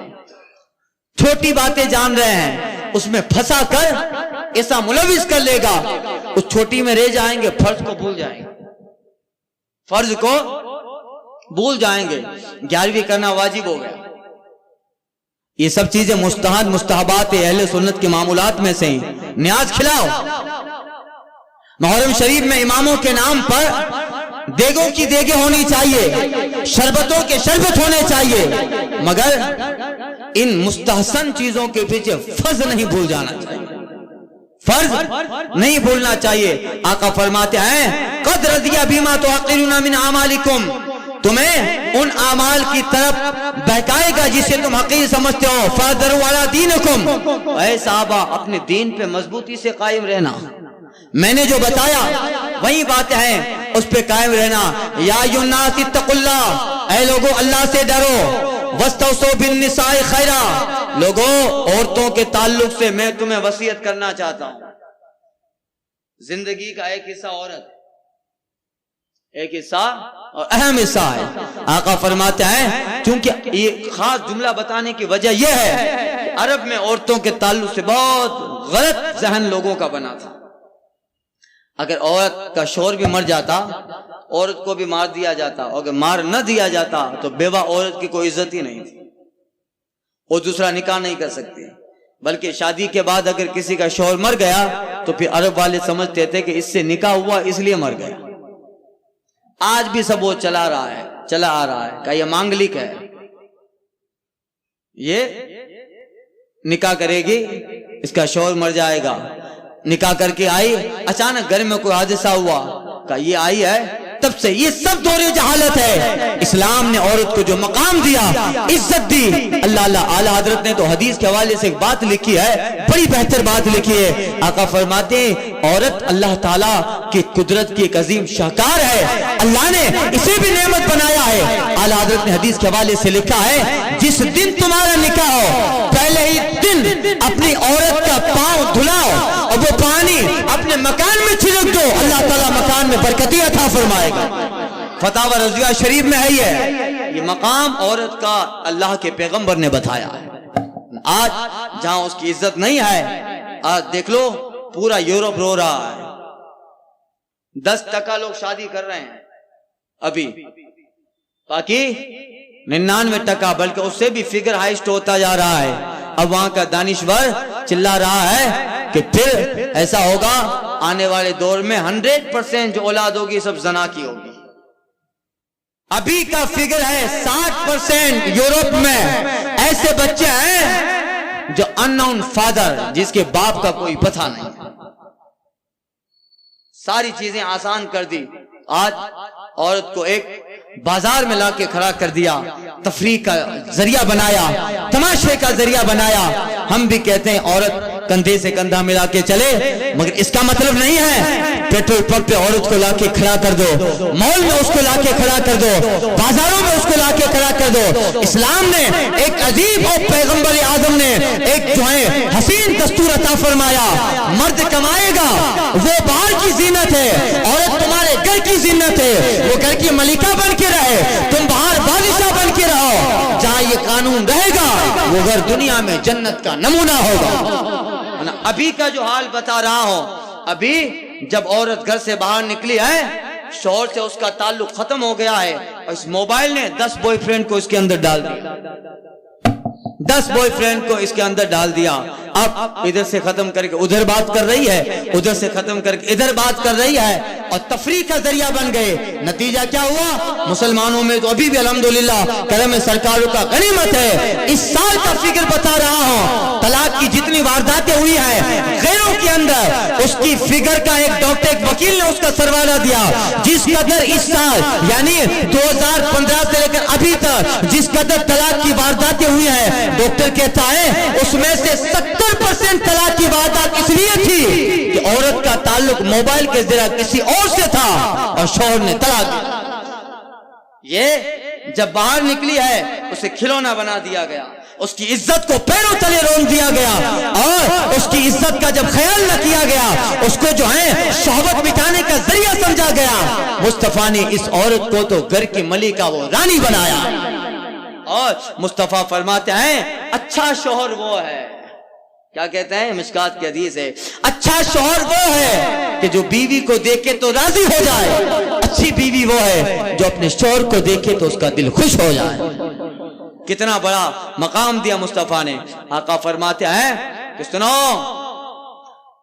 چھوٹی باتیں جان رہے ہیں، اس میں پھنسا کر ایسا ملوث کر لے گا، اس چھوٹی میں رہ جائیں گے، فرض کو بھول جائیں گے، فرض کو بھول جائیں گے. 11ویں کرنا واجب ہو گیا. یہ سب چیزیں مستحب مستحبات اہل سنت کے معمولات میں سے ہیں. نیاز کھلاؤ. محرم شریف میں اماموں کے نام پر دیگوں کی دیگیں ہونی چاہیے، شربتوں کے شربت ہونے چاہیے، مگر ان مستحسن چیزوں کے پیچھے فرض نہیں بھول جانا چاہیے، فرض نہیں بھولنا چاہیے. آقا فرماتے ہیں قد رضی بما تحقرون من اعمالکم، تمہیں ان اعمال کی طرف بہکائے گا جسے تم حقیر سمجھتے ہو. فَاذَرُوا عَلَىٰ دِينِكُمْ، اے صحابہ اپنے دین پہ مضبوطی سے قائم رہنا، میں نے جو بتایا وہی باتیں ہیں اس پہ قائم رہنا. یا ایھا الناس اتقوا اللہ، اے لوگوں اللہ سے ڈرو، وَاسْتَوْصُوا بِالنِّسَاءِ خَيْرًا، لوگوں عورتوں کے تعلق سے میں تمہیں وصیت کرنا چاہتا ہوں۔ زندگی کا ایک حصہ عورت، ایک حصہ اور اہم حصہ ہے۔ آقا فرماتے ہیں کیونکہ یہ خاص جملہ بتانے کی وجہ یہ ہے کہ عرب میں عورتوں کے تعلق سے بہت غلط ذہن لوگوں کا بنا تھا۔ اگر عورت کا شوہر بھی مر جاتا، عورت کو بھی مار دیا جاتا، اور اگر مار نہ دیا جاتا تو بیوہ عورت کی کوئی عزت ہی نہیں تھی، وہ دوسرا نکاح نہیں کر سکتی، بلکہ شادی کے بعد اگر کسی کا شوہر مر گیا تو پھر عرب والے سمجھتے تھے کہ اس سے نکاح ہوا اس لیے مر گیا۔ آج بھی سب وہ چلا آ رہا ہے کہ یہ مانگلک ہے، یہ نکاح کرے گی، اس کا شوہر مر جائے گا، نکاح کر کے آئی، اچانک گھر میں کوئی حادثہ ہوا کہ یہ آئی ہے، تب سے یہ سب دور جہالت ہے۔ اسلام نے عورت کو جو مقام دیا، عزت دی، اللہ اعلیٰ حضرت نے تو حدیث کے حوالے سے ایک بات لکھی ہے، بڑی بہتر بات لکھی ہے۔ آقا فرماتے ہیں عورت اللہ تعالیٰ کی قدرت کی ایک عظیم شاہکار ہے، اللہ نے اسے بھی نعمت بنایا ہے۔ اعلیٰ حضرت نے حدیث کے حوالے سے لکھا ہے جس دن تمہارا نکاح ہو پہلے ہی دن اپنی عورت کا پاؤں دھلاؤ اور وہ پانی اپنے مکان میں چھڑک دو، اللہ تعالیٰ مکان میں برکتی عطا فرمائے گا۔ فتاوی رضویہ شریف میں ہے یہ مقام عورت کا اللہ کے پیغمبر نے بتایا ہے۔ آج جہاں اس کی عزت نہیں ہے، آج دیکھ لو پورا یورپ رو رہا ہے، 10% لوگ شادی کر رہے ہیں ابھی، باقی 99%، بلکہ اس سے بھی فگر ہائسٹ ہوتا جا رہا ہے۔ اب وہاں کا دانشور چلا رہا ہے کہ پھر ایسا ہوگا آنے والے دور میں 100% جو اولاد ہوگی سب زنا کی ہوگی۔ ابھی کا فگر ہے 60% یورپ میں ایسے بچے ہیں جو اننون فادر، جس کے باپ کا کوئی پتہ نہیں۔ ساری چیزیں آسان کر دی، آج عورت کو ایک بازار میں لا کے کھڑا کر دیا، تفریح کا ذریعہ بنایا، تماشے کا ذریعہ بنایا۔ ہم بھی کہتے ہیں عورت کندھے سے کندھا ملا کے چلے، مگر اس کا مطلب نہیں ہے پیٹرول پمپ پہ عورت کو لا کے کھڑا کر دو، مال میں اس کو لا کے کھڑا کر دو، بازاروں میں اس کو لا کے کھڑا کر دو۔ اسلام نے ایک عجیب اور پیغمبر اعظم نے ایک جو ہے حسین دستور عطا فرمایا، مرد کمائے گا وہ باہر کی زینت ہے، عورت تمہارے گھر کی زینت ہے، وہ گھر کی ملکہ بن کے رہے، تم باہر بادشاہ بن کے رہو۔ جہاں یہ قانون رہے گا وہ گھر دنیا میں جنت کا نمونہ ہوگا۔ ابھی کا جو حال بتا رہا ہوں، ابھی جب عورت گھر سے باہر نکلی ہے، شوہر سے اس کا تعلق ختم ہو گیا ہے، اور اس موبائل نے 10 بوائے فرینڈ کو اس کے اندر ڈال دیا، 10 بوائے فرینڈ کو اس کے اندر ڈال دیا۔ اب ادھر سے ختم کر کے ادھر بات کر رہی ہے، ادھر سے ختم کر کے ادھر بات کر رہی ہے، اور تفریح کا ذریعہ بن گئے۔ نتیجہ کیا ہوا؟ مسلمانوں میں تو ابھی بھی الحمدللہ کرم سرکاروں کا غنیمت ہے۔ اس سال کا فگر بتا رہا ہوں، طلاق کی جتنی وارداتیں ہوئی ہیں غیروں کے اندر، اس کی فگر کا ایک ڈاکٹر ایک وکیل نے اس کا سروانہ دیا، جس قدر اس سال یعنی 2015 سے لے کر ابھی تک جس قدر طلاق کی وارداتیں ہوئی ہیں، ڈاکٹر کہتا ہے اس میں سے 70% طلاق کی واردات اس لیے تھی کہ عورت کا تعلق موبائل کے ذریعے کسی اور سے تھا اور شوہر نے طلاق دی۔ یہ جب باہر نکلی ہے اسے کھلونا بنا دیا گیا، اس کی عزت کو پیروں تلے رون دیا گیا، اور اس کی عزت کا جب خیال نہ کیا گیا، اس کو جو ہے شہوت مٹانے کا ذریعہ سمجھا گیا۔ مصطفیٰ نے اس عورت کو تو گھر کی ملکہ وہ رانی بنایا، اور مصطفیٰ فرماتے ہیں اچھا شوہر وہ ہے، کیا کہتے ہیں مشکات کی حدیث ہے، اچھا شوہر وہ ہے کہ جو بیوی کو دیکھے تو راضی ہو جائے، اچھی بیوی وہ ہے جو اپنے شوہر کو دیکھے تو اس کا دل خوش ہو جائے۔ کتنا بڑا مقام دیا مصطفیٰ نے۔ آقا فرماتے ہیں کہ سنو،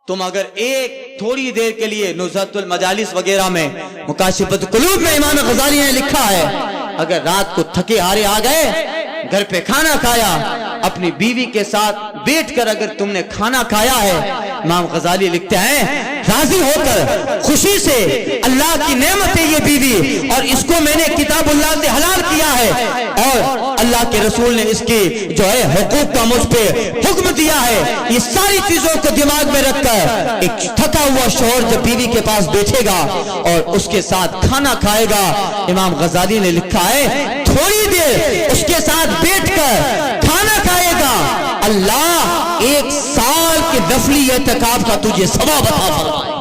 تم اگر ایک تھوڑی دیر کے لیے نزہت المجالس وغیرہ میں مکاشفۃ القلوب میں امام غزالی نے لکھا ہے، اگر رات کو تھکے ہارے آ گئے، گھر پہ کھانا کھایا، اپنی بیوی کے ساتھ بیٹھ کر اگر تم نے کھانا کھایا ہے، امام غزالی لکھتے ہیں راضی ہو کر خوشی سے اللہ کی نعمت ہے یہ بیوی، اور اس کو میں نے کتاب اللہ سے حلال کیا ہے، اور اللہ کے رسول نے اس کی جو ہے حقوق کا مجھ پہ حکم دیا ہے، یہ ساری چیزوں کو دماغ میں رکھ کر ایک تھکا ہوا شوہر جب بیوی کے پاس بیٹھے گا اور اس کے ساتھ کھانا کھائے گا، امام غزالی نے لکھا ہے تھوڑی دیر اس کے ساتھ بیٹھ کر کھانا کھائے گا، اللہ 1 سال کے نفلی اعتکاف کا تجھے ثواب عطا فرمائے۔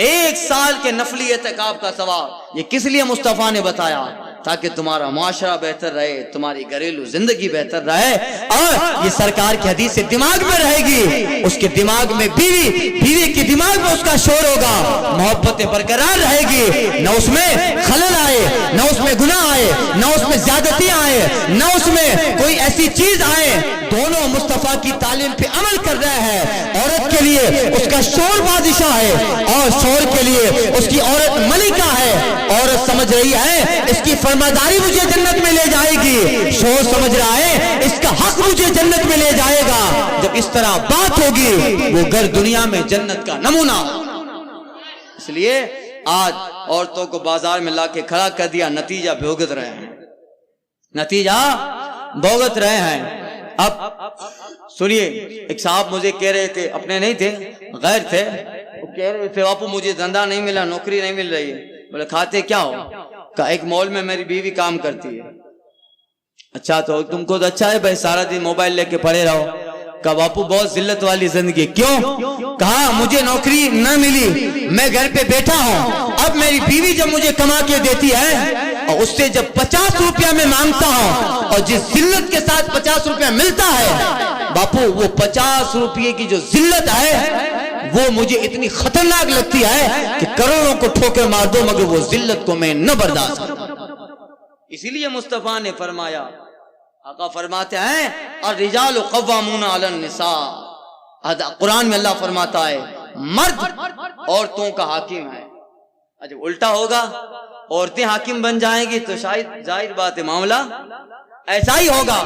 1 سال کے نفلی اعتکاف کا ثواب۔ یہ کس لیے مصطفیٰ نے بتایا؟ تاکہ تمہارا معاشرہ بہتر رہے، تمہاری گھریلو زندگی بہتر رہے، اور یہ سرکار کی حدیث سے دماغ میں رہے گی، اس کے دماغ میں بیوی کے دماغ میں اس کا شور ہوگا، محبت برقرار رہے گی، نہ اس میں خلل آئے، نہ اس میں گناہ آئے، نہ اس میں زیادتی آئے، نہ اس میں کوئی ایسی چیز آئے۔ دونوں مصطفیٰ کی تعلیم پہ عمل کر رہے ہیں۔ عورت کے لیے اس کا شور بادشاہ ہے، اور شور کے لیے اس کی عورت ملکہ ہے۔ عورت سمجھ رہی ہے اس کی فرماداری مجھے جنت میں لے جائے گی، شور سمجھ رہا ہے اس کا حق مجھے جنت میں لے جائے گا۔ جب اس طرح بات ہوگی وہ گھر دنیا میں جنت کا نمونہ۔ اس لیے آج عورتوں کو بازار میں لا کے کھڑا کر دیا، نتیجہ بھوگت رہے ہیں، نتیجہ بھوگت رہے ہیں۔ اب سنیے، ایک صاحب مجھے کہہ رہے تھے، اپنے نہیں تھے، غیر تھے، وہ کہہ رہے تھے باپو مجھے دھندا نہیں ملا، نوکری نہیں مل رہی ہے۔ بولے کھاتے کیا ہو؟ کہا ایک مال میں میری بیوی کام کرتی ہے۔ اچھا تو تم کو تو اچھا ہے بھائی، سارا دن موبائل لے کے پڑے رہو۔ کہا باپو بہت ذلت والی زندگی۔ کیوں؟ کہا مجھے نوکری نہ ملی، میں گھر پہ بیٹھا ہوں، اب میری بیوی جب مجھے کما کے دیتی ہے اور اس سے جب 50 روپیہ میں مانگتا ہوں، اور جس ذلت کے ساتھ 50 روپیہ ملتا ہے باپو، وہ 50 روپیے کی جو ذلت ہے وہ مجھے اتنی خطرناک لگتی ہے کہ کروڑوں کو ٹھوکر مار دو مگر وہ ذلت کو میں نہ برداشت کروں۔ اسی لیے مصطفیٰ نے فرمایا، آقا فرماتے ہیں الرجال قوامون علی النساء، قرآن میں اللہ فرماتا ہے مرد عورتوں کا حاکم ہے۔ جب الٹا ہوگا، عورتیں حاکم بن جائیں گی تو شاید ظاہر بات ہے معاملہ ایسا ہی ہوگا۔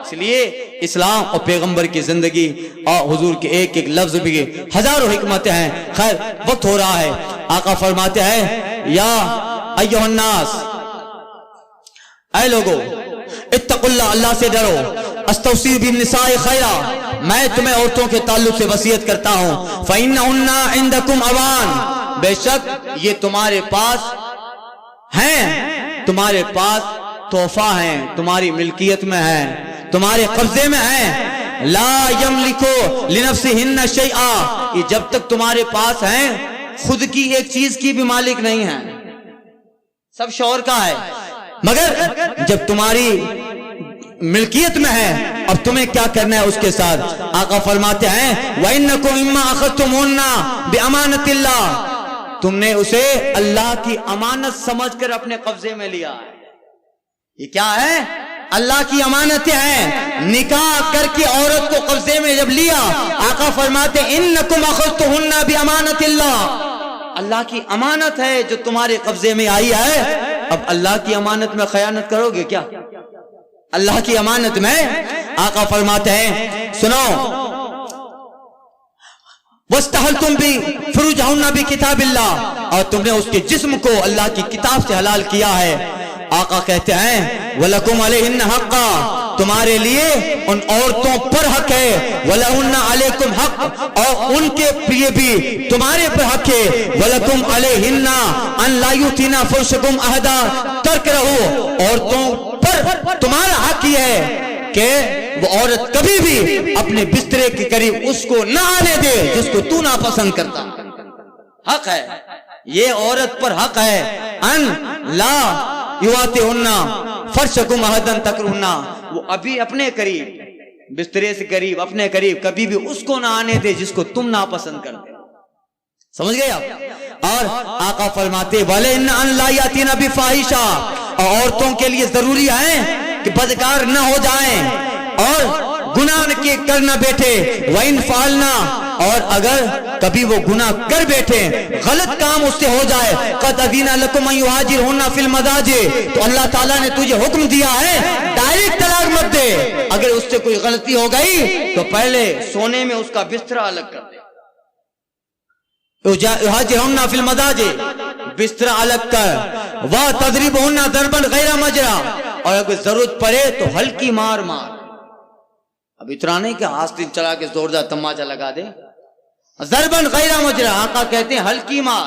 اس لیے اسلام اور پیغمبر کی زندگی اور حضور کے ایک ایک لفظ بھی ہزاروں حکمتیں ہیں۔ خیر وقت ہو رہا ہے، آقا فرماتے ہیں یا ایھا الناس، اے لوگو اتقوا اللہ، اللہ سے ڈرو، استوصی بالنساء خیرا، میں تمہیں عورتوں کے تعلق سے وصیت کرتا ہوں، فإنہن عندکم اوان، بے شک یہ تمہارے پاس ہیں، تمہارے پاس تحفہ ہیں، تمہاری ملکیت میں ہیں، تمہارے قبضے میں ہیں، لا یملکو لنفسہن شیئا، یہ جب تک تمہارے پاس ہیں خود کی ایک چیز کی بھی مالک نہیں ہیں، سب شوہر کا ہے، مگر جب تمہاری ملکیت میں ہے اب تمہیں کیا کرنا ہے اس کے ساتھ۔ آقا فرماتے ہیں وَإِنَّكُمْ مِمَّا أَخَذْتُمُوهُنَّ بِأَمَانَةِ اللَّهِ، تم نے اسے اللہ کی امانت سمجھ کر اپنے قبضے میں لیا ہے۔ یہ کیا ہے؟ اللہ کی امانتیں ہیں۔ نکاح کر کے عورت کو قبضے میں جب لیا، آقا فرماتے إِنَّكُمْ أَخَذْتُمُوهُنَّ بِأَمَانَةِ اللَّهِ، اللہ کی امانت ہے جو تمہارے قبضے میں آئی ہے۔ اب اللہ کی امانت میں خیانت کرو گے کیا؟ اللہ کی امانت میں آقا فرماتے ہیں سنو، وَاسْتَحَلْتُمْ بِفُرُوجِهُنَّ بِكِتَابِ اللَّهِ، اور تم نے اس کے جسم کو اللہ کی کتاب سے حلال کیا ہے۔ آقا کہتے ہیں وَلَكُمْ عَلَيْهِنَّ حَقًّا، تمہارے لیے ان عورتوں پر حق ہے، وَلَهُنَّ عَلَيْكُمْ حق، اور ان کے لیے بھی تمہارے پر حق ہے، وَلَكُمْ عَلَيْهِنَّ أَن لَا يُؤْتِينَ فُرُوجَكُمْ أَحَدًا، ترک رہو، عورتوں پر تمہارا حق یہ ہے کہ وہ عورت کبھی بھی اپنے بسترے کے قریب اس کو نہ آنے دے جس کو تو ناپسند کرتا۔ حق ہے، یہ عورت پر حق ہے، ان لا یواتہن فرشکم احدن تکرہن، وہ ابھی اپنے قریب بسترے سے قریب اپنے قریب کبھی بھی اس کو نہ آنے دے جس کو تم ناپسند کرتے۔ سمجھ گئے آپ؟ اور آقا فرماتے وَلَئِنَّ أَن لَا يَأْتِينَ بِفَاحِشَةٍ، اور عورتوں کے لیے ضروری ہے کہ بدکار نہ ہو جائیں اور گناہ کے کر نہ بیٹھے، وَإِن فَعَلْنَا، اور اگر کبھی وہ گناہ کر بیٹھے، غلط کام اس سے ہو جائے، قَدْ أَذِنَ لَكُمْ أَن يُهَاجِرْهُنَّ فِي الْمَضَاجِعِ، تو اللہ تعالیٰ نے تجھے حکم دیا ہے ڈائریکٹ طلاق مت دے، اگر اس سے کوئی غلطی ہو گئی تو پہلے سونے میں اس کا بستر الگ کر دے، یُهَاجِرْهُنَّ فِي الْمَضَاجِعِ، بستر الگ کر، وَتَضْرِبْهُنَّ ضَرْبًا غَيْرَ مَجْرَى، اور اگر ضرورت پڑے تو ہلکی مار مار، اب اتنا نہیں کہ آستین چلا کے زوردار تماچا لگا دے، ضربن غیر مجرا، آقا کہتے ہیں ہلکی مار،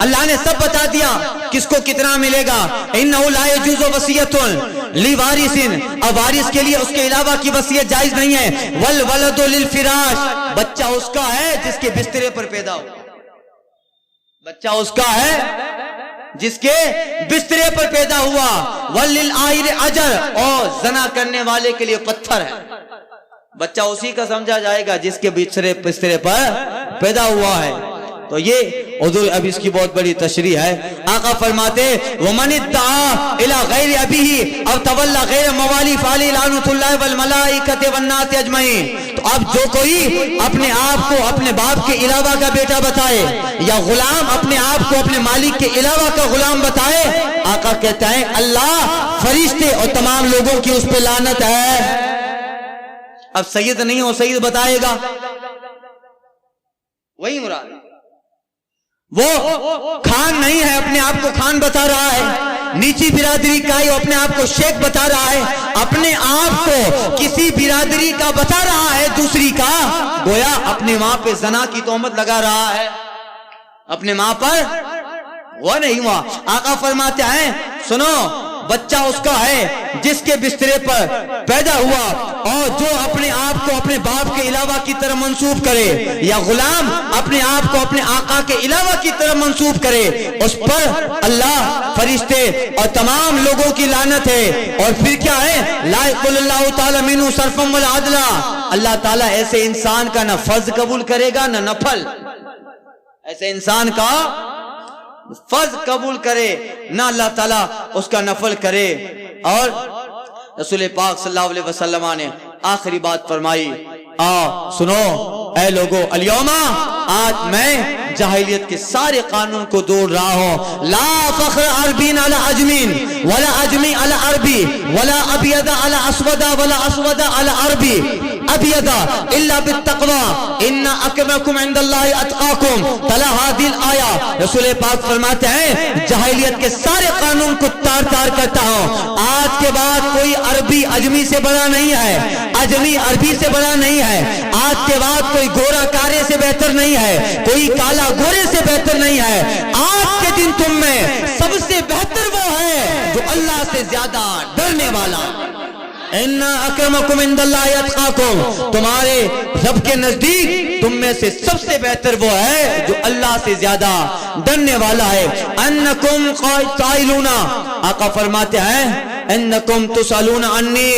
اللہ نے سب بتا دیا کس کو کتنا ملے گا. انہ لا یجوز وصیۃ لوارث، اب وارث کے لیے اس کے علاوہ کی وصیت جائز نہیں ہے. والولد للفراش، بچہ اس کا ہے جس کے بسترے پر پیدا ہو. بچہ اس کا ہے جس کے بسترے پر پیدا ہوا. وللعائر اجر، اور زنا کرنے والے کے لیے پتھر ہے. بچہ اسی کا سمجھا جائے گا جس کے بسترے پر پیدا ہوا ہے. تو یہ حضور اب اس کی بہت بڑی تشریح ہے. آقا فرماتے ومن ادعا الى غیر ابیہ او تولی غیر موالی فعلی لعنۃ اللہ والملائکۃ والناس اجمعین. تو اب جو کوئی اپنے آپ کو اپنے باپ کے علاوہ کا بیٹا بتائے، یا غلام اپنے آپ کو اپنے مالک کے علاوہ کا غلام بتائے، آقا کہتا ہے اللہ، فرشتے اور تمام لوگوں کی اس پہ لعنت ہے. اب سید نہیں ہو سید بتائے گا، وہی مراد. وہ خان نہیں ہے، اپنے آپ کو خان بتا رہا ہے. نیچی برادری کا ہی اپنے آپ کو شیخ بتا رہا ہے. اپنے آپ کو کسی برادری کا بتا رہا ہے دوسری کا، گویا اپنے ماں پہ زنا کی تہمت لگا رہا ہے. اپنے ماں پر وہ نہیں ہوا. آقا فرماتے ہیں سنو، بچہ اس کا ہے جس کے بسترے پر پیدا ہوا، اور جو اپنے آپ کو اپنے باپ کے علاوہ کی طرف منسوب کرے، یا غلام اپنے آپ کو اپنے آقا کے علاوہ کی طرف منسوب کرے، اس پر اللہ، فرشتے اور تمام لوگوں کی لعنت ہے. اور پھر کیا ہے؟ لا یقبل اللہ تعالی منہ صرفا ولا عدلا، اللہ تعالیٰ ایسے انسان کا نہ فرض قبول کرے گا نہ نفل. ایسے انسان کا فرض قبول کرے نہ اللہ تعالیٰ اس کا نفل کرے. اور رسول پاک صلی اللہ علیہ وسلم نے آخری بات فرمائی، سنو اے لوگو، الیوم، آج میں جاہلیت کے سارے قانون کو دوڑ رہا ہوں. لا فخر عربین علی عجمین، ولا عجمی علی عربی، ولا ابید علی اسود، ولا اسود علی عربی ابید الا بالتقوی ان اکرمکم عند اللہ اتقاکم. تلا ہذه الآیہ. رسول پاک فرماتے ہیں جاہلیت کے سارے قانون کو تار تار کرتا ہوں. آج کے بعد کوئی عربی عجمی سے بڑا نہیں ہے، عجمی عربی سے بڑا نہیں ہے. آج کے بعد کوئی گورا کارے سے بہتر نہیں ہے، کوئی کالا گورے سے بہتر نہیں ہے. آج کے دن تم میں سب سے بہتر وہ ہے جو اللہ سے زیادہ ڈرنے والا. ان اکرمکم عند اللہ اتقاکم، تمہارے رب کے نزدیک تم میں سے سب سے بہتر وہ ہے جو اللہ سے زیادہ ڈرنے والا ہے. انکم قائلون، آقا فرماتے ہیں انکم تسالون عنی،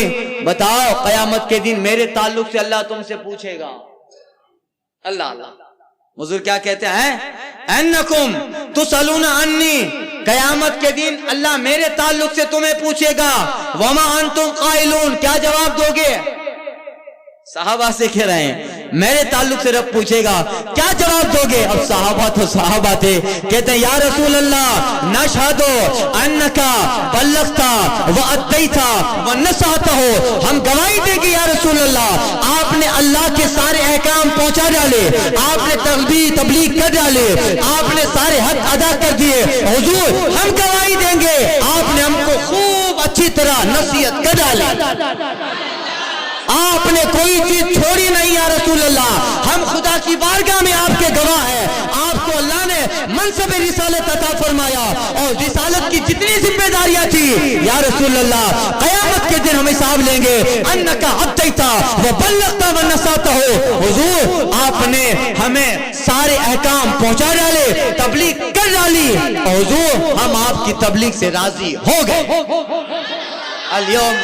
بتاؤ قیامت کے دن میرے تعلق سے اللہ تم سے پوچھے گا. اللہ حضور کیا کہتے ہیں؟ انکم تسالون عنی، قیامت کے دن اللہ میرے تعلق سے تمہیں پوچھے گا. وما انتم قائلون، کیا جواب دو گے؟ صحابہ سے کہہ رہے ہیں میرے تعلق سے رب پوچھے گا، کیا جواب دو گے؟ اب صحابہ تو صحابہ تھے، کہتے ہیں یا رسول اللہ نشہد انکا بلغتا وادیتا ونصحتا، ہم گواہی دیں گے یا رسول اللہ آپ نے اللہ کے سارے احکام پہنچا ڈالے، آپ نے تبلیغ کر ڈالے، آپ نے سارے حق ادا کر دیے. حضور ہم گواہی دیں گے آپ نے ہم کو خوب اچھی طرح نصیحت کر ڈالی، آپ نے کوئی چیز چھوڑی نہیں یا رسول اللہ. ہم خدا کی بارگاہ میں آپ کے گواہ ہیں. آپ کو اللہ نے منصب رسالت عطا فرمایا، اور رسالت کی جتنی ذمہ داریاں تھی یا رسول اللہ قیامت کے دن ہم حساب لیں گے. انکا ادیتا وبلغتا ونصحتا، حضور آپ نے ہمیں سارے احکام پہنچا ڈالے، تبلیغ کر ڈالی، حضور ہم آپ کی تبلیغ سے راضی ہو گئے. الیوم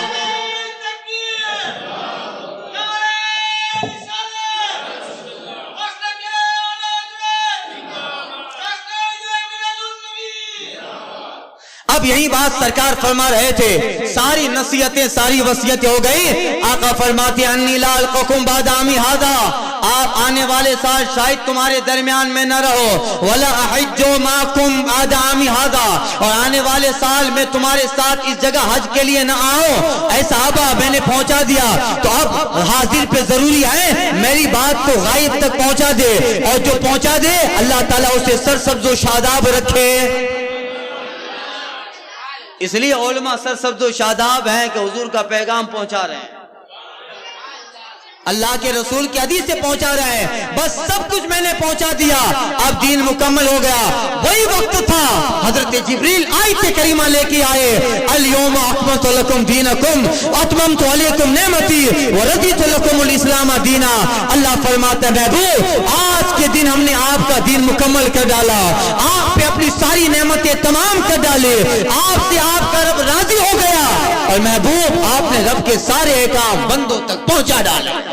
اب یہی بات سرکار فرما رہے تھے، ساری نصیحتیں ساری وصیتیں ہو گئی. آقا فرماتے ہیں انی لا القاکم بعد عامی ھذا، آپ آنے والے سال شاید تمہارے درمیان میں نہ رہو. ولا احج معکم بعد عامی ھذا، اور آنے والے سال میں تمہارے ساتھ اس جگہ حج کے لیے نہ آؤں. اے صحابہ میں نے پہنچا دیا، تو اب حاضر پہ ضروری ہے میری بات کو غائب تک پہنچا دے، اور جو پہنچا دے اللہ تعالیٰ اسے سرسبز و شاداب رکھے. اس لیے علماء سرسبز و شاداب ہیں کہ حضور کا پیغام پہنچا رہے ہیں. اللہ کے رسول کی حدیث سے پہنچا رہا ہے، بس سب کچھ میں نے پہنچا دیا، اب دین مکمل ہو گیا۔ وہی وقت تھا حضرت جبریل آیت کریمہ لے کے آئے، الیوم اکملت لکم دینکم واتممت علیکم نعمتی ورضیت لکم الاسلام دینا۔ اللہ فرماتا ہے محبوب آج کے دن ہم نے آپ کا دین مکمل کر ڈالا، آپ پہ اپنی ساری نعمتیں تمام کر ڈالے، آپ سے آپ کا رب راضی ہو گیا، اور محبوب آپ نے رب کے سارے احکام بندوں تک پہنچا ڈالے۔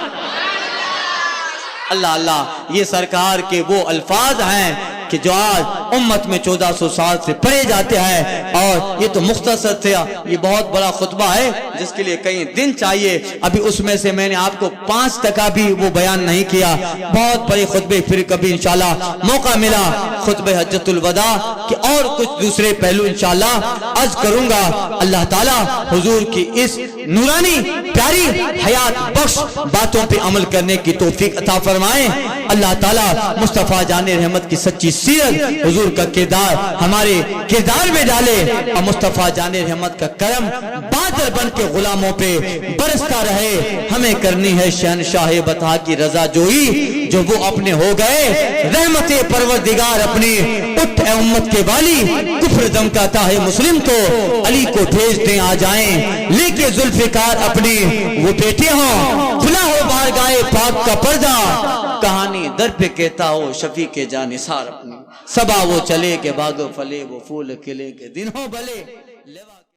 اللہ اللہ، یہ سرکار کے وہ الفاظ ہیں کہ جو آج امت میں 1400 سال سے پڑھے جاتے ہیں، اور یہ تو مختصر تھا، یہ بہت بڑا خطبہ ہے جس کے لیے کئی دن چاہیے، ابھی اس میں سے میں نے آپ کو 5% بھی وہ بیان نہیں کیا، بہت بڑے خطبے پھر کبھی انشاءاللہ موقع ملا خطبہ حجۃ الوداع کہ اور کچھ دوسرے پہلو انشاءاللہ عرض کروں گا۔ اللہ تعالیٰ حضور کی اس نورانی پیاری حیات بخش باتوں پہ عمل کرنے کی توفیق عطا فرمائیں۔ اللہ تعالیٰ مصطفیٰ جان رحمت کی سچی سیرت حضور کا کردار ہمارے کردار میں ڈالے، اور مصطفیٰ جان رحمت کا کرم بادل بن کے غلاموں پہ برستا رہے۔ ہمیں کرنی ہے شہنشاہ بطحا کی رضا جوئی، جو وہ اپنے ہو گئے رحمت پروردگار اپنی، اٹھ اے امت کے والی کفر دمکاتا ہے مسلم کو، علی کو بھیج دیں آ جائیں لے کے ذوالفقار اپنی، وہ بیٹے ہوں کھلا ہو بارگاہ پاک کا پردہ، کہانی در پہ کہتا ہو شفیع کے جانثار اپنی، صبا وہ چلے کے باغ پھلے وہ پھول کھلے کے دن ہو بھلے۔